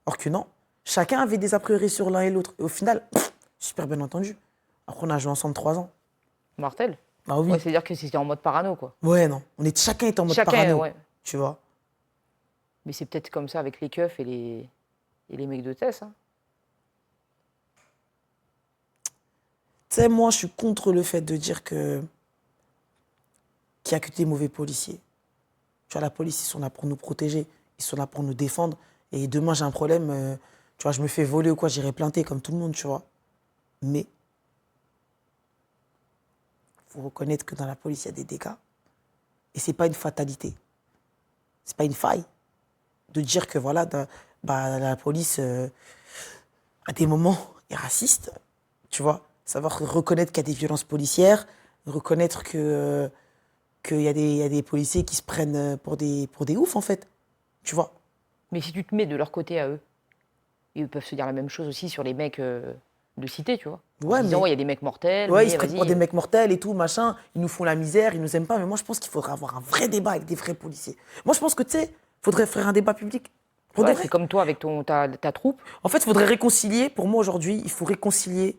Or que non, chacun avait des a priori sur l'un et l'autre. Et au final, super bien entendu. Après, on a joué ensemble 3 ans. Mortel. Ah oui. Ouais, c'est-à-dire que c'était en mode parano, quoi. Ouais, non. Chacun était en mode parano. Ouais. Tu vois? Mais c'est peut-être comme ça avec les keufs et les mecs de Tess. Hein. Tu sais, moi, je suis contre le fait de dire qu'il n'y a que des mauvais policiers. Tu vois, la police, ils sont là pour nous protéger. Ils sont là pour nous défendre. Et demain, j'ai un problème, tu vois, je me fais voler ou quoi, j'irai planter comme tout le monde, tu vois. Mais il faut reconnaître que dans la police, il y a des dégâts. Et c'est pas une fatalité. C'est pas une faille de dire que, voilà, la police, à des moments, est raciste, tu vois. Savoir reconnaître qu'il y a des violences policières, reconnaître qu'il y a des policiers qui se prennent pour des oufs, en fait. Tu vois. Mais si tu te mets de leur côté à eux, et eux peuvent se dire la même chose aussi sur les mecs de cité, tu vois. Ouais, en disant, ouais, il y a des mecs mortels. Ouais, mais ils se prennent pour des mecs mortels et tout, machin. Ils nous font la misère, ils nous aiment pas. Mais moi, je pense qu'il faudrait avoir un vrai débat avec des vrais policiers. Moi, je pense que, tu sais, faudrait faire un débat public. Ouais, c'est comme toi avec ta troupe. En fait, il faudrait réconcilier. Pour moi, aujourd'hui, il faut réconcilier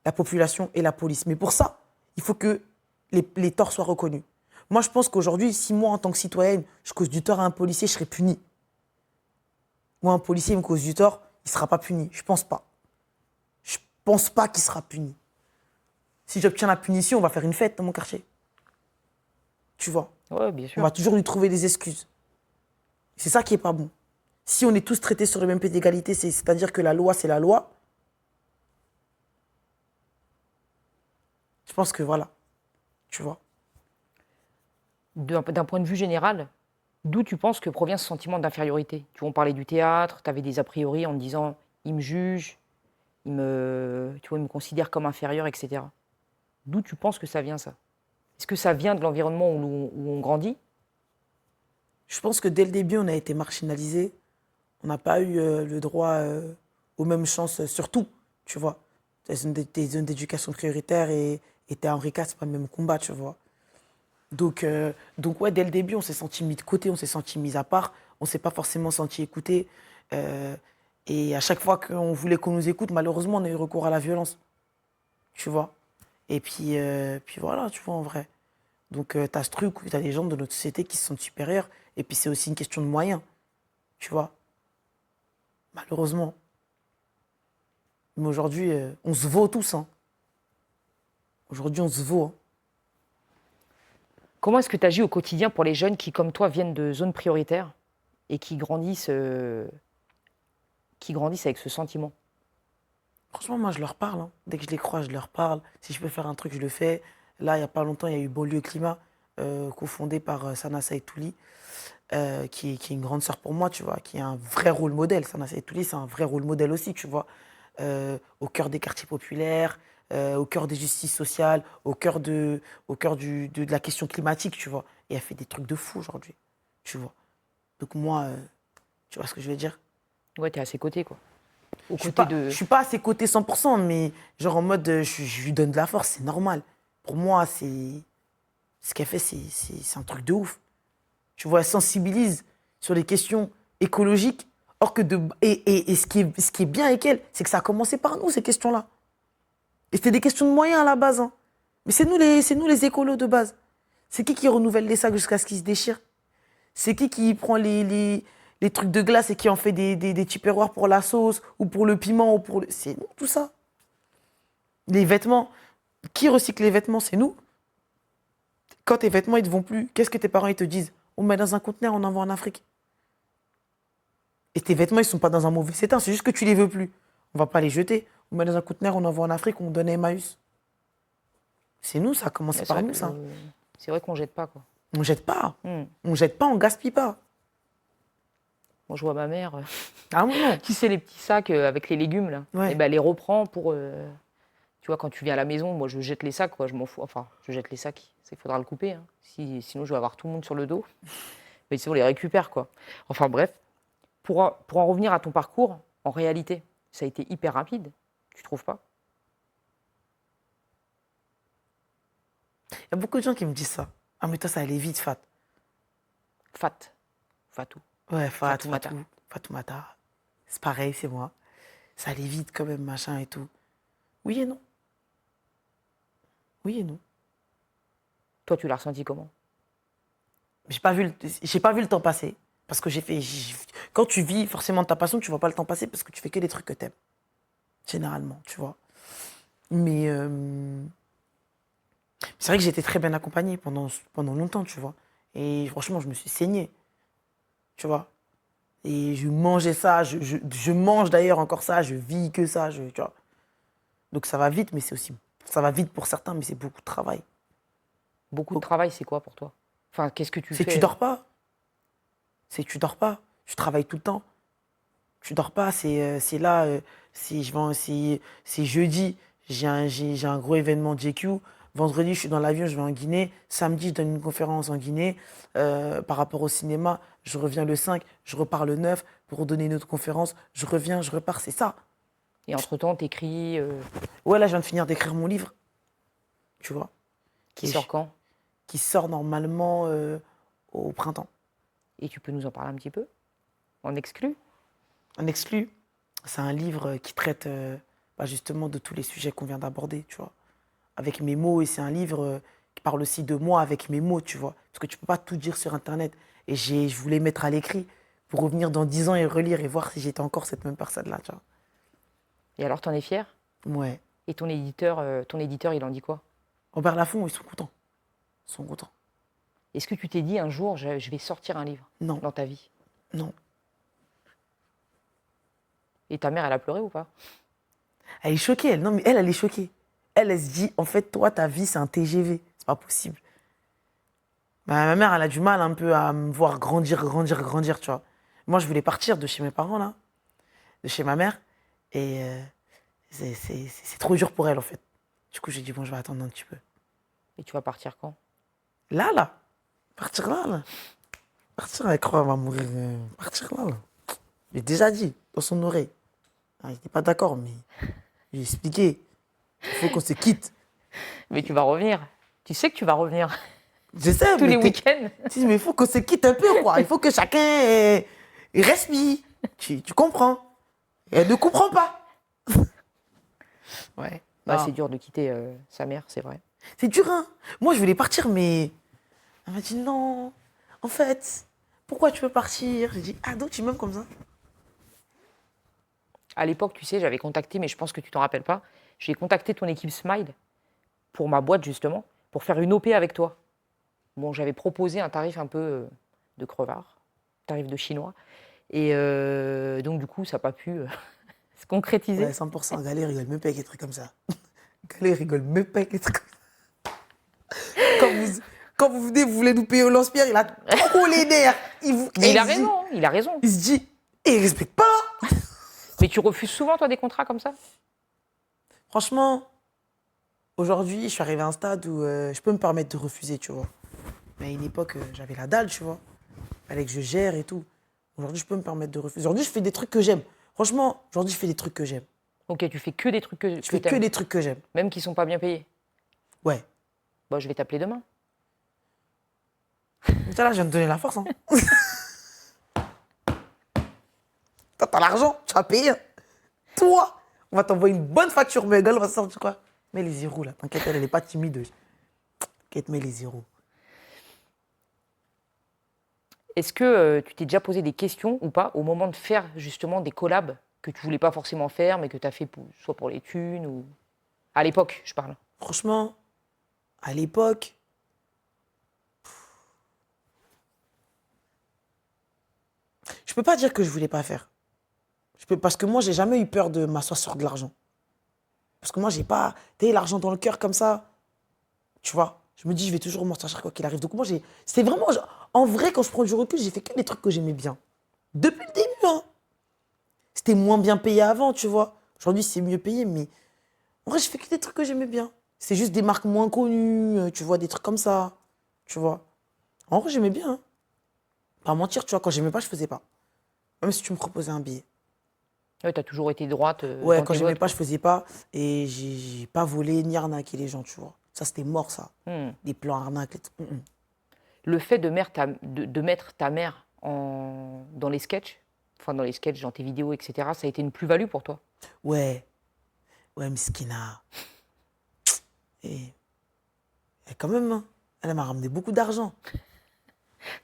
la population et la police. Mais pour ça, il faut que les torts soient reconnus. Moi, je pense qu'aujourd'hui, si moi, en tant que citoyenne, je cause du tort à un policier, je serai punie. Moi, un policier me cause du tort, il ne sera pas puni. Je pense pas. Je pense pas qu'il sera puni. Si j'obtiens la punition, on va faire une fête dans mon quartier. Tu vois? Ouais, bien sûr. On va toujours lui trouver des excuses. C'est ça qui est pas bon. Si on est tous traités sur le même pied d'égalité, c'est-à-dire que la loi, c'est la loi. Je pense que voilà. Tu vois? D'un point de vue général, d'où tu penses que provient ce sentiment d'infériorité? Tu vois, on parlait du théâtre, tu avais des a priori en te disant il me juge, tu vois, il me considère comme inférieur, etc. D'où tu penses que ça vient, ça? Est-ce que ça vient de l'environnement où on grandit? Je pense que dès le début, on a été marginalisés. On n'a pas eu le droit aux mêmes chances sur tout, tu vois. Des zones d'éducation prioritaire et t'es à Henri IV, c'est pas le même combat, tu vois. Donc ouais, dès le début, on s'est senti mis de côté, on s'est senti mis à part, on s'est pas forcément senti écouté. Et à chaque fois qu'on voulait qu'on nous écoute, malheureusement, on a eu recours à la violence, tu vois. Et puis voilà, tu vois, en vrai. Donc t'as ce truc où t'as des gens de notre société qui se sentent supérieurs, et puis c'est aussi une question de moyens, tu vois. Malheureusement. Mais aujourd'hui, on se vaut tous, hein. Aujourd'hui, on se vaut, hein. Comment est-ce que tu agis au quotidien pour les jeunes qui, comme toi, viennent de zones prioritaires et qui grandissent avec ce sentiment? Franchement, moi, je leur parle, hein. Dès que je les crois, je leur parle. Si je peux faire un truc, je le fais. Là, il n'y a pas longtemps, il y a eu Beaulieu Climat, cofondé par Sana Saïtouli, qui est une grande sœur pour moi, tu vois, qui est un vrai rôle modèle. Sana Saïtouli, c'est un vrai rôle modèle aussi, tu vois. Au cœur des quartiers populaires, au cœur des justices sociales, au cœur de la question climatique, tu vois. Et elle fait des trucs de fou aujourd'hui, tu vois. Donc moi, tu vois ce que je veux dire? Ouais, t'es à ses côtés, quoi. Je suis pas à ses côtés 100%, mais genre en mode, je lui donne de la force, c'est normal. Pour moi, ce qu'elle fait, c'est un truc de ouf. Tu vois, elle sensibilise sur les questions écologiques Or que et ce qui est bien avec elle, c'est que ça a commencé par nous, ces questions-là. Et c'était des questions de moyens à la base. Hein. Mais c'est nous les écolos de base. C'est qui renouvelle les sacs jusqu'à ce qu'ils se déchirent? C'est qui prend les trucs de glace et qui en fait des tupperwares pour la sauce ou pour le piment ou pour le... C'est nous, tout ça. Les vêtements. Qui recycle les vêtements? C'est nous. Quand tes vêtements, ils ne te vont plus, qu'est-ce que tes parents ils te disent? On met dans un conteneur, on envoie en Afrique. Et tes vêtements, ils ne sont pas dans un mauvais état, c'est juste que tu les veux plus. On va pas les jeter. On met dans un conteneur, on envoie en Afrique, on donne à Emmaüs. C'est nous, ça a commencé par nous, ça. C'est vrai qu'on jette pas, quoi. On jette pas. On jette pas, on gaspille pas. Moi, je vois ma mère. Ah oui, non. Tu sais, les petits sacs avec les légumes, là. Ouais. Et ben, elle les reprend pour. Tu vois, quand tu viens à la maison, moi, je jette les sacs, quoi. Je m'en fous. Enfin, je jette les sacs. Il faudra le couper. Hein. Sinon, je vais avoir tout le monde sur le dos. Mais sinon, on les récupère, quoi. Enfin, bref. Pour en revenir à ton parcours, en réalité, ça a été hyper rapide. Tu trouves pas? Il y a beaucoup de gens qui me disent ça. Ah, mais toi, ça allait vite, Fat. Fatou. Ouais, Fatoumata. Fatoumata. C'est pareil, c'est moi. Ça allait vite quand même, machin et tout. Oui et non. Oui et non. Toi, tu l'as ressenti comment? J'ai pas vu le temps passer. Parce que quand tu vis forcément de ta passion, tu vois pas le temps passer parce que tu fais que des trucs que t'aimes. Généralement, tu vois. Mais c'est vrai que j'étais très bien accompagnée pendant longtemps, tu vois. Et franchement, je me suis saignée. Tu vois. Et je mangeais ça, je mange d'ailleurs encore ça, je vis que ça, tu vois. Donc ça va vite, mais ça va vite pour certains, mais c'est beaucoup de travail. Beaucoup de travail, c'est quoi pour toi? Enfin, qu'est-ce que tu fais? C'est que tu dors pas. C'est que tu dors pas. Tu travailles tout le temps. Tu dors pas. C'est jeudi. J'ai un gros événement JQ. Vendredi, je suis dans l'avion, je vais en Guinée. Samedi, je donne une conférence en Guinée par rapport au cinéma. Je reviens le 5, je repars le 9 pour donner une autre conférence. Je reviens, je repars, c'est ça. Et entre-temps, t'écris... Ouais, là, je viens de finir d'écrire mon livre. Tu vois. Qui sort quand? Qui sort normalement au printemps. Et tu peux nous en parler un petit peu? En exclu? En exclu, c'est un livre qui traite justement de tous les sujets qu'on vient d'aborder, tu vois. Avec mes mots, et c'est un livre qui parle aussi de moi avec mes mots, tu vois. Parce que tu peux pas tout dire sur Internet. Et je voulais mettre à l'écrit pour revenir dans 10 ans et relire et voir si j'étais encore cette même personne-là, tu vois. Et alors, t'en es fier? Ouais. Et ton éditeur, il en dit quoi? Robert Laffont, ils sont contents. Ils sont contents. Est-ce que tu t'es dit un jour, je vais sortir un livre? Non. Dans ta vie? Non. Et ta mère, elle a pleuré ou pas? Elle est choquée, elle. Non, mais elle est choquée. Elle se dit, en fait, toi, ta vie, c'est un TGV. C'est pas possible. Ma mère, elle a du mal un peu à me voir grandir, tu vois. Moi, je voulais partir de chez mes parents, là, de chez ma mère. Et c'est trop dur pour elle, en fait. Du coup, j'ai dit, bon, je vais attendre un petit peu. Et tu vas partir quand? Là. Partir là. Partir, elle croit, elle va mourir. Partir là. J'ai déjà dit, dans son oreille. Il n'était pas d'accord, mais j'ai expliqué. Il faut qu'on se quitte. Mais tu vas revenir. Tu sais que tu vas revenir. Je sais, tous les week-ends. Mais il faut qu'on se quitte un peu, quoi. Il faut que chacun respire. Tu comprends? Et elle ne comprend pas. Ouais. Bah, c'est dur de quitter sa mère, c'est vrai. C'est dur, hein. Moi, je voulais partir, mais elle m'a dit non. En fait, pourquoi tu veux partir? J'ai dit, ah, donc tu m'aimes comme ça? À l'époque, tu sais, j'avais contacté, mais je pense que tu t'en rappelles pas, j'ai contacté ton équipe Smile pour ma boîte, justement, pour faire une OP avec toi. Bon, j'avais proposé un tarif un peu de crevard, tarif de chinois. Et donc, du coup, ça n'a pas pu se concrétiser. Ouais, 100%. Galère rigole même pas avec des trucs comme ça. Galère rigole même pas avec des trucs comme ça. Quand vous venez, vous voulez nous payer au lance-pierre, il a trop les nerfs. Mais il a raison, il a raison. Il se dit, il ne respecte pas. Mais tu refuses souvent, toi, des contrats comme ça? Franchement, aujourd'hui, je suis arrivé à un stade où je peux me permettre de refuser, tu vois. Mais à une époque, j'avais la dalle, tu vois. Il fallait que je gère et tout. Aujourd'hui, je peux me permettre de refuser. Aujourd'hui, je fais des trucs que j'aime. Franchement, aujourd'hui, je fais des trucs que j'aime. Ok, tu fais que des trucs que Je fais que des trucs que j'aime. Même qui sont pas bien payés? Ouais. Bon, je vais t'appeler demain. Ça là, je viens de donner la force, hein. Toi, t'as l'argent, tu vas payer. Toi, on va t'envoyer une bonne facture, mais on va se sortir quoi? Mets les zéros là, t'inquiète, elle n'est pas timide. T'inquiète, mets les zéros. Est-ce que tu t'es déjà posé des questions ou pas au moment de faire justement des collabs que tu voulais pas forcément faire, mais que tu as fait soit pour les thunes ou... À l'époque, je parle. Franchement, à l'époque, je peux pas dire que je voulais pas faire. Parce que moi, j'ai jamais eu peur de m'asseoir sur de l'argent. Parce que moi, j'ai pas, l'argent dans le cœur comme ça. Tu vois, je me dis, je vais toujours m'en sortir quoi qu'il arrive. Donc moi, c'est vraiment, en vrai, quand je prends du recul, j'ai fait que des trucs que j'aimais bien. Depuis le début, hein. C'était moins bien payé avant, tu vois. Aujourd'hui, c'est mieux payé, mais en vrai, j'ai fait que des trucs que j'aimais bien. C'est juste des marques moins connues, tu vois, des trucs comme ça, tu vois. En vrai, j'aimais bien, hein. Pas mentir, tu vois, quand j'aimais pas, je faisais pas. Même si tu me proposais un billet. Ouais, tu as toujours été droite Ouais, dans quand tes j'aimais votes, pas, quoi. je faisais pas. Et j'ai pas volé ni arnaqué les gens, tu vois. Ça, c'était mort, ça. Hmm. Des plans arnaques, et tout. Le fait de mettre ta mère dans les sketchs, enfin dans les sketchs, dans tes vidéos, etc., ça a été une plus-value pour toi? Ouais, ouais, Miskina. Et quand même, hein, elle m'a ramené beaucoup d'argent.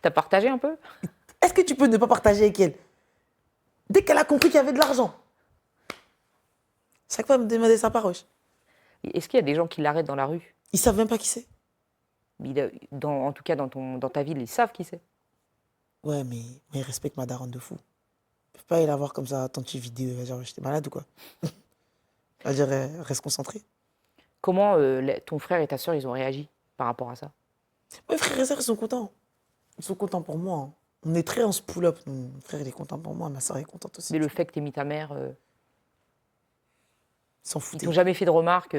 T'as partagé un peu? Est-ce que tu peux ne pas partager avec elle? Dès qu'elle a compris qu'il y avait de l'argent, chaque fois, elle me demandait sa paroche. Est-ce qu'il y a des gens qui l'arrêtent dans la rue? Ils savent même pas qui c'est. En tout cas, dans ta ville, ils savent qui c'est. Ouais, mais ils respectent ma daronne de fou. Ils peuvent pas y la voir comme ça, tant de vidéo. Elle va dire, j'étais malade ou quoi? Elle va dire, reste concentré. Comment ton frère et ta sœur, ils ont réagi par rapport à ça? Mes frères et sœurs, ils sont contents. Ils sont contents pour moi, hein. On est très en se pull-up. Mon frère, il est content pour moi. Ma soeur est contente aussi. Mais le fait que t'aies mis ta mère, Ils s'en ils foutaient. t'ont jamais fait de remarques,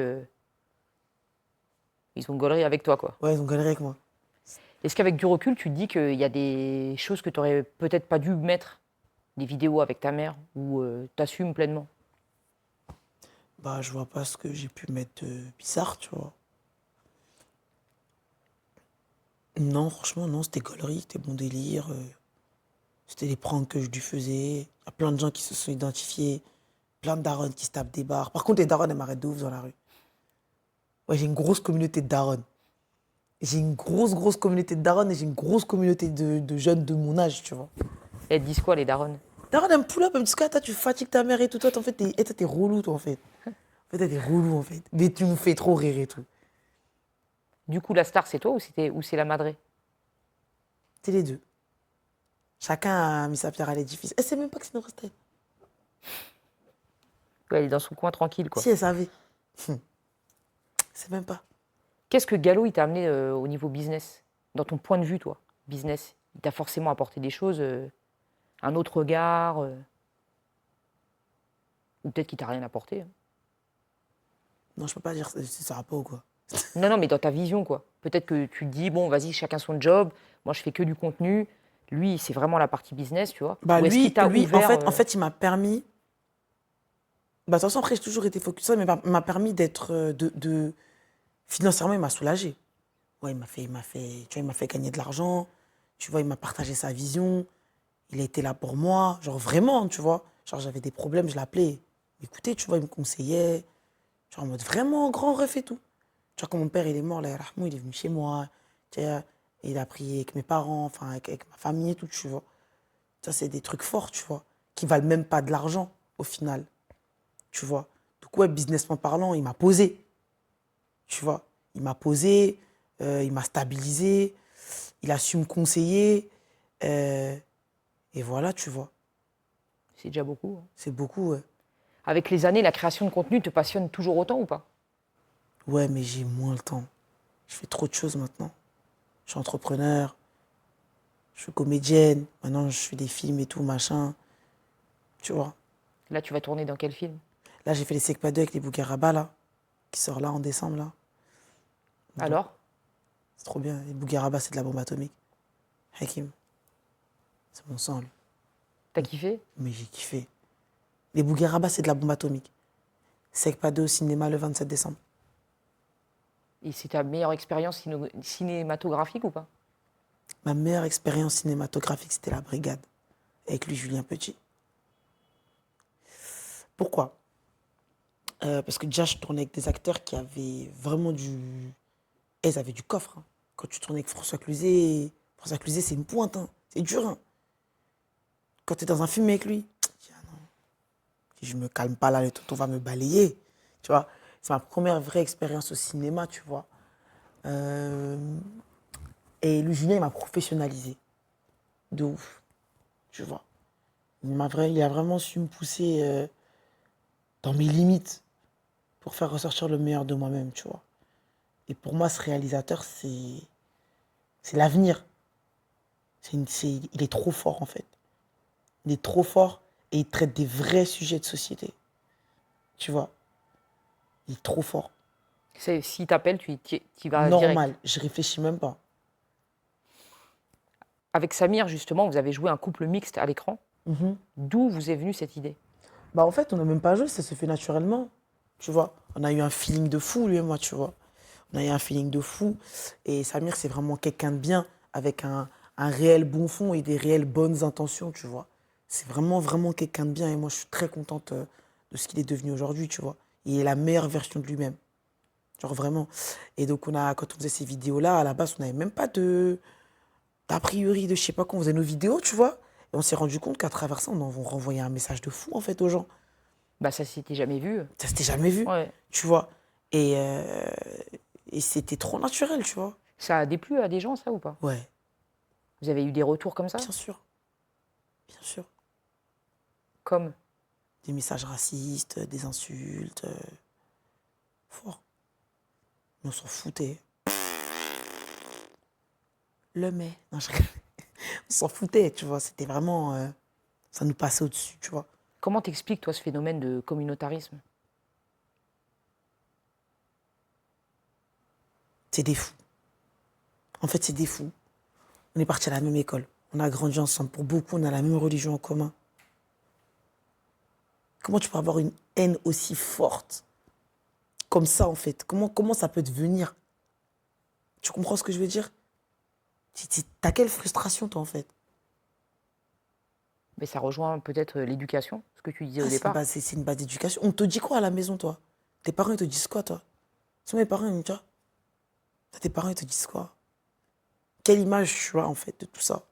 ils ont gaulerie avec toi, quoi. Ouais, ils ont galéré avec moi. Est-ce qu'avec du recul, tu te dis qu'il y a des choses que tu aurais peut-être pas dû mettre, des vidéos avec ta mère, ou t'assumes pleinement? Bah, je vois pas ce que j'ai pu mettre de bizarre, tu vois. Non, franchement, non, c'était gaulerie, c'était bon délire. C'était les pranks que je lui faisais. Il y a plein de gens qui se sont identifiés. Plein de darons qui se tapent des barres. Par contre, les darons, elles m'arrêtent de ouf dans la rue. Ouais, j'ai une grosse communauté de darons. J'ai une grosse communauté de darons et j'ai une grosse communauté de jeunes de mon âge, tu vois. Et elles te disent quoi, les daronnes? Daron, elle me pull up, elle me dit, toi, tu fatigues ta mère et tout. Toi, en fait, t'es relou, toi, en fait. En fait, t'es relou, en fait. Mais tu me fais trop rire et tout. Du coup, la star, c'est toi ou c'est la madré? C'est les deux. Chacun a mis sa pierre à l'édifice. Elle sait même pas que c'est une restée. Ouais, elle est dans son coin tranquille, quoi. Si elle savait. Elle sait même pas. Qu'est-ce que Gallo, il t'a amené au niveau business? Dans ton point de vue, toi, business. Il t'a forcément apporté des choses, un autre regard, ou peut-être qu'il t'a rien apporté, hein. Non, je peux pas dire ça va pas ou quoi. Non, mais dans ta vision, quoi. Peut-être que tu te dis, bon, vas-y, chacun son job, moi je fais que du contenu. Lui, c'est vraiment la partie business, tu vois. Bah Ou est-ce qu'il t'a lui ouvert, en fait, il m'a permis. Bah, de toute façon, après, j'ai toujours été focus sur ça, mais il m'a permis d'être. Financièrement, il m'a soulagé. Ouais, tu vois, il m'a fait gagner de l'argent. Tu vois, il m'a partagé sa vision. Il a été là pour moi. Genre, vraiment, tu vois. Genre, j'avais des problèmes, je l'appelais. Écoutez, tu vois, il me conseillait. Genre, en mode vraiment grand ref et tout. Tu vois, quand mon père, il est mort, là, Rahmou, il est venu chez moi. Tu vois, il a prié avec mes parents, enfin, avec ma famille et tout, tu vois. Ça, c'est des trucs forts, tu vois, qui valent même pas de l'argent, au final. Tu vois. Donc, ouais, businessment parlant, il m'a posé. Tu vois. Il m'a posé, il m'a stabilisé, il a su me conseiller. Et voilà, tu vois. c'est déjà beaucoup, hein. C'est beaucoup, ouais. Avec les années, la création de contenu te passionne toujours autant ou pas? Ouais, mais j'ai moins le temps. Je fais trop de choses maintenant. Je suis entrepreneur, je suis comédienne, maintenant je fais des films et tout, machin. Tu vois. Là, tu vas tourner dans quel film? Là, j'ai fait les Secpa 2 avec les Bougueraba, là, qui sort là en décembre, là. Alors? C'est trop bien. Les Bougueraba, c'est de la bombe atomique. Hakim, c'est mon sang, lui. T'as kiffé? Mais j'ai kiffé. Les Bougueraba, c'est de la bombe atomique. Secpa 2 au cinéma le 27 décembre. Et c'est ta meilleure expérience cinématographique ou pas? Ma meilleure expérience cinématographique, c'était La Brigade, avec lui, Julien Petit. Pourquoi? Parce que déjà, je tournais avec des acteurs qui avaient vraiment du... Ils avaient du coffre. Hein. Quand tu tournes avec François Cluzet, c'est une pointe. Hein. C'est dur. Hein. Quand tu es dans un film avec lui, je dis, ah non, si je me calme pas là, le tonton va me balayer. Tu vois, c'est ma première vraie expérience au cinéma, tu vois. Et lui, Julien, il m'a professionnalisé. De ouf. Tu vois. Il a vraiment su me pousser dans mes limites pour faire ressortir le meilleur de moi-même, tu vois. Et pour moi, ce réalisateur, c'est l'avenir. Il est trop fort, en fait. Il est trop fort et il traite des vrais sujets de société. Tu vois. Il est trop fort. S'il t'appelle, tu y vas Normal, direct. je réfléchis même pas. Avec Samir, justement, vous avez joué un couple mixte à l'écran. D'où vous est venue cette idée? Bah en fait, on n'a même pas joué, ça se fait naturellement. Tu vois. On a eu un feeling de fou, lui et moi, tu vois. On a eu un feeling de fou. Et Samir, c'est vraiment quelqu'un de bien, avec un réel bon fond et des réelles bonnes intentions, tu vois. C'est vraiment, vraiment quelqu'un de bien. Et moi, je suis très contente de ce qu'il est devenu aujourd'hui, tu vois. Il est la meilleure version de lui-même. Genre vraiment. Et donc, quand on faisait ces vidéos-là, à la base, on n'avait même pas d'a priori de je sais pas quoi. On faisait nos vidéos, tu vois. Et on s'est rendu compte qu'à travers ça, on renvoyait un message de fou, en fait, aux gens. Bah, ça s'était jamais vu. Ça s'était jamais vu, Ouais. tu vois. Et c'était trop naturel, tu vois. Ça a déplu à des gens, ça, ou pas? Ouais, Vous avez eu des retours comme ça? bien sûr. Bien sûr. Comme? Des messages racistes, des insultes. Fort. Mais on s'en foutait. Le mais. Non, je... On s'en foutait, tu vois. C'était vraiment... ça nous passait au-dessus, tu vois. Comment t'expliques, toi, ce phénomène de communautarisme? C'est des fous. En fait, c'est des fous. On est partis à la même école. On a grandi ensemble. Pour beaucoup, on a la même religion en commun. Comment tu peux avoir une haine aussi forte comme ça, en fait? Comment ça peut te venir? Tu comprends ce que je veux dire? T'as quelle frustration, toi, en fait? Mais ça rejoint peut-être l'éducation, ce que tu disais au C'est départ. c'est une base d'éducation. On te dit quoi à la maison, toi? Tes parents, ils te disent quoi, toi? Sont mes parents, ils me disent, tes parents, ils te disent quoi? Quelle image tu as, en fait, de tout ça?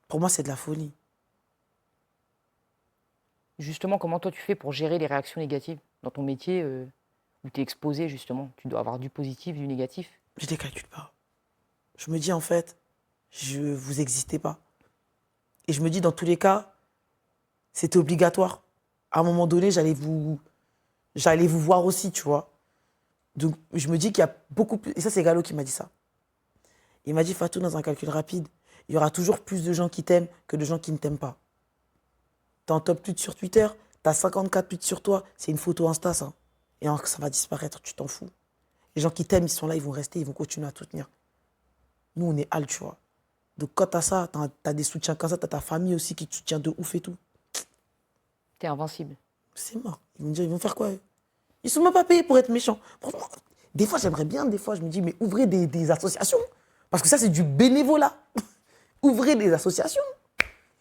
Pour moi, c'est de la folie. Justement, comment toi tu fais pour gérer les réactions négatives dans ton métier où tu es exposé, justement? Tu dois avoir du positif, du négatif. Je les calcule pas. Je me dis, en fait, vous existez pas. Et je me dis, dans tous les cas, c'était obligatoire. À un moment donné, j'allais vous voir aussi, tu vois. Donc, je me dis qu'il y a beaucoup plus... Et ça, c'est Gallo qui m'a dit ça. Il m'a dit, Fatou, dans un calcul rapide, il y aura toujours plus de gens qui t'aiment que de gens qui ne t'aiment pas. T'es en top tweet sur Twitter, t'as 54 tweets sur toi, c'est une photo Insta, ça. Et ça va disparaître, tu t'en fous. Les gens qui t'aiment, ils sont là, ils vont rester, ils vont continuer à te soutenir. Nous, on est hal, tu vois. Donc, quand t'as ça, t'as des soutiens comme ça, t'as ta famille aussi qui te soutient de ouf et tout. T'es invincible. C'est mort. Ils vont me dire, ils vont faire quoi, eux? Ils sont même pas payés pour être méchants. Franchement, des fois, j'aimerais bien, des fois, je me dis, mais ouvrez des associations. Parce que ça, c'est du bénévolat. Ouvrez des associations.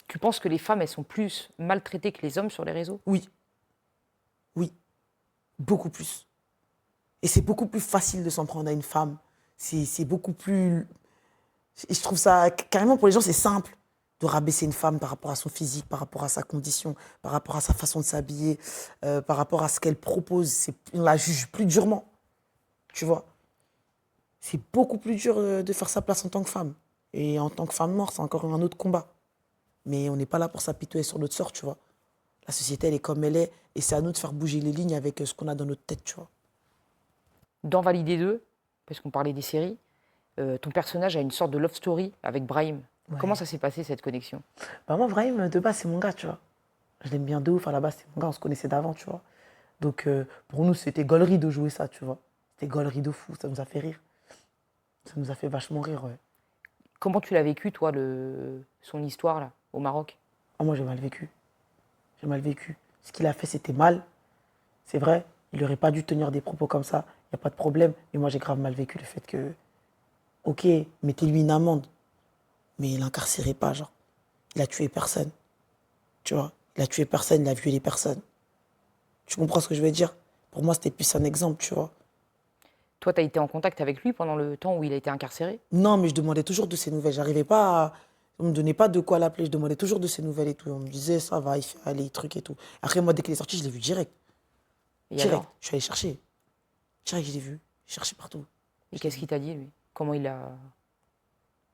Tu penses que les femmes, elles sont plus maltraitées que les hommes sur les réseaux? Oui. Oui. Beaucoup plus. Et c'est beaucoup plus facile de s'en prendre à une femme. C'est beaucoup plus... Et je trouve ça, carrément, pour les gens, c'est simple de rabaisser une femme par rapport à son physique, par rapport à sa condition, par rapport à sa façon de s'habiller, par rapport à ce qu'elle propose. On la juge plus durement. Tu vois? C'est beaucoup plus dur de faire sa place en tant que femme. Et en tant que femme noire, c'est encore un autre combat. Mais on n'est pas là pour s'apitoyer sur notre sort, tu vois. La société, elle est comme elle est, et c'est à nous de faire bouger les lignes avec ce qu'on a dans notre tête, tu vois. Dans Validé 2, parce qu'on parlait des séries, ton personnage a une sorte de love story avec Brahim. Ouais. Comment ça s'est passé, cette connexion? Bah moi, Brahim, de base, c'est mon gars, tu vois. Je l'aime bien de ouf, à la base, c'est mon gars, on se connaissait d'avant, tu vois. Donc, pour nous, c'était gaulerie de jouer ça, tu vois. C'était gaulerie de fou, ça nous a fait rire. Ça nous a fait vachement rire, ouais. Comment tu l'as vécu, toi, son histoire, là, au Maroc? Ah, moi, j'ai mal vécu. J'ai mal vécu. Ce qu'il a fait, c'était mal. C'est vrai, il n'aurait pas dû tenir des propos comme ça, il n'y a pas de problème. Mais moi, j'ai grave mal vécu le fait que, ok, mettez-lui une amende, mais il l'incarcérait pas, genre. Il a tué personne, tu vois. Il a tué personne, il a violé personne. Tu comprends ce que je veux dire? Pour moi, c'était plus un exemple, tu vois. Toi, tu as été en contact avec lui pendant le temps où il a été incarcéré? Non, mais je demandais toujours de ses nouvelles. J'arrivais pas à... On me donnait pas de quoi l'appeler. Je demandais toujours de ses nouvelles et tout. On me disait, ça va, il fait aller, truc et tout. Après, moi, dès qu'il est sorti, je l'ai vu direct. Et Direct. alors? Je suis allé chercher. Direct, je l'ai vu. J'ai cherché partout. Et qu'est-ce qu'il t'a dit, lui? Comment il a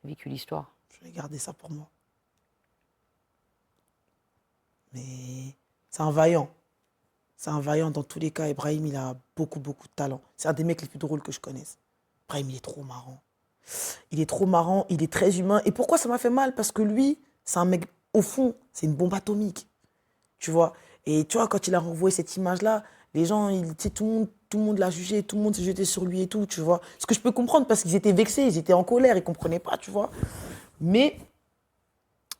vécu l'histoire? Je vais garder ça pour moi. Mais c'est un vaillant. C'est un vaillant dans tous les cas. Ibrahim, il a beaucoup, beaucoup de talent. C'est un des mecs les plus drôles que je connaisse. Ibrahim, il est trop marrant. Il est trop marrant, il est très humain. Et pourquoi ça m'a fait mal? Parce que lui, c'est un mec, au fond, c'est une bombe atomique. Tu vois? Et tu vois, quand il a renvoyé cette image-là, les gens, tu sais, tout le monde l'a jugé, tout le monde s'est jeté sur lui et tout, tu vois. Ce que je peux comprendre, parce qu'ils étaient vexés, ils étaient en colère, ils ne comprenaient pas, tu vois. Mais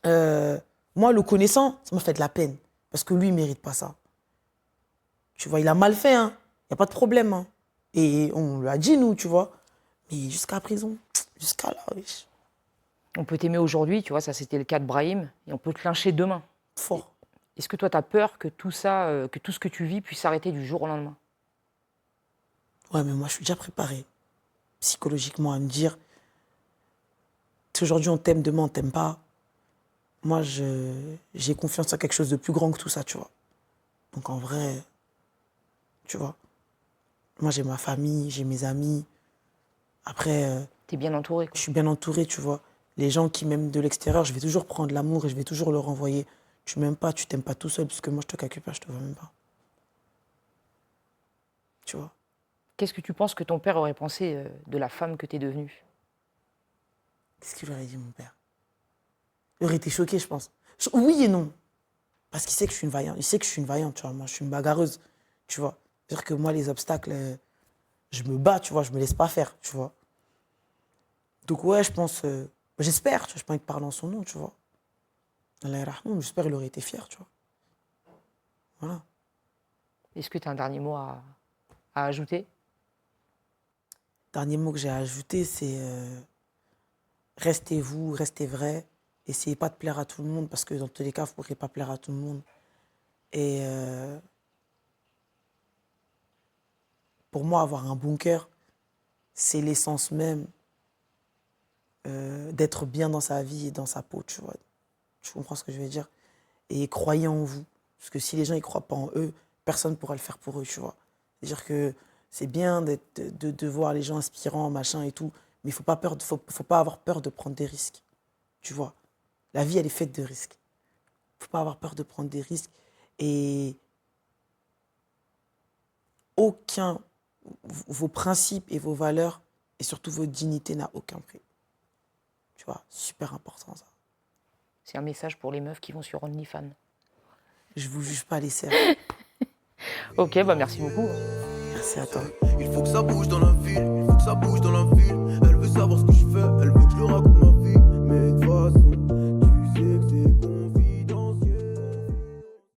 moi, le connaissant, ça m'a fait de la peine. Parce que lui, il ne mérite pas ça. Tu vois, il a mal fait, hein. Il n'y a pas de problème, hein. Et on lui a dit, nous, tu vois. Mais jusqu'à prison, jusqu'à là, wesh. On peut t'aimer aujourd'hui, tu vois, ça c'était le cas de Brahim, et on peut te lyncher demain. Fort. Est-ce que toi, tu as peur que tout ça, que tout ce que tu vis puisse s'arrêter du jour au lendemain? Ouais, mais moi, je suis déjà préparée psychologiquement à me dire, si aujourd'hui on t'aime, demain on t'aime pas. Moi, j'ai confiance en quelque chose de plus grand que tout ça, tu vois. Donc en vrai, tu vois, moi j'ai ma famille, j'ai mes amis. Après, T'es bien entouré, je quoi. suis bien entourée, tu vois. Les gens qui m'aiment de l'extérieur, je vais toujours prendre l'amour et je vais toujours leur envoyer. Tu m'aimes pas, tu t'aimes pas tout seul, parce que moi je te calcule pas, je te vois même pas. Tu vois. Qu'est-ce que tu penses que ton père aurait pensé de la femme que t'es devenue? Qu'est-ce qu'il aurait dit, mon père? Il aurait été choqué, je pense. Oui et non. Parce qu'il sait que je suis une vaillante. Il sait que je suis une vaillante, tu vois. Moi, je suis une bagarreuse, tu vois. C'est-à-dire que moi, les obstacles, je me bats, tu vois. Je me laisse pas faire, tu vois. Donc, ouais, je pense... j'espère, tu vois. Je peux pas parler en son nom, tu vois. Allah yarhamou, j'espère qu'il aurait été fier, tu vois. Voilà. Est-ce que tu as un dernier mot à ajouter? Dernier mot que j'ai à ajouter, c'est... restez vous, restez vrai. Essayez pas de plaire à tout le monde, parce que dans tous les cas, vous ne pourrez pas plaire à tout le monde. Et... pour moi, avoir un bon cœur, c'est l'essence même d'être bien dans sa vie et dans sa peau, tu vois. Tu comprends ce que je veux dire? Et croyez en vous. Parce que si les gens ne croient pas en eux, personne ne pourra le faire pour eux, tu vois. C'est-à-dire que c'est bien de voir les gens inspirants, machin et tout, mais il ne faut pas avoir peur de prendre des risques, tu vois. La vie, elle est faite de risques. Il ne faut pas avoir peur de prendre des risques. Et vos principes et vos valeurs, et surtout votre dignité n'a aucun prix. Tu vois, super important ça. C'est un message pour les meufs qui vont sur OnlyFans. Je vous juge pas les serres. Ok, bah merci beaucoup. Merci à toi. Il faut que ça bouge dans la ville, il faut que ça bouge dans la ville.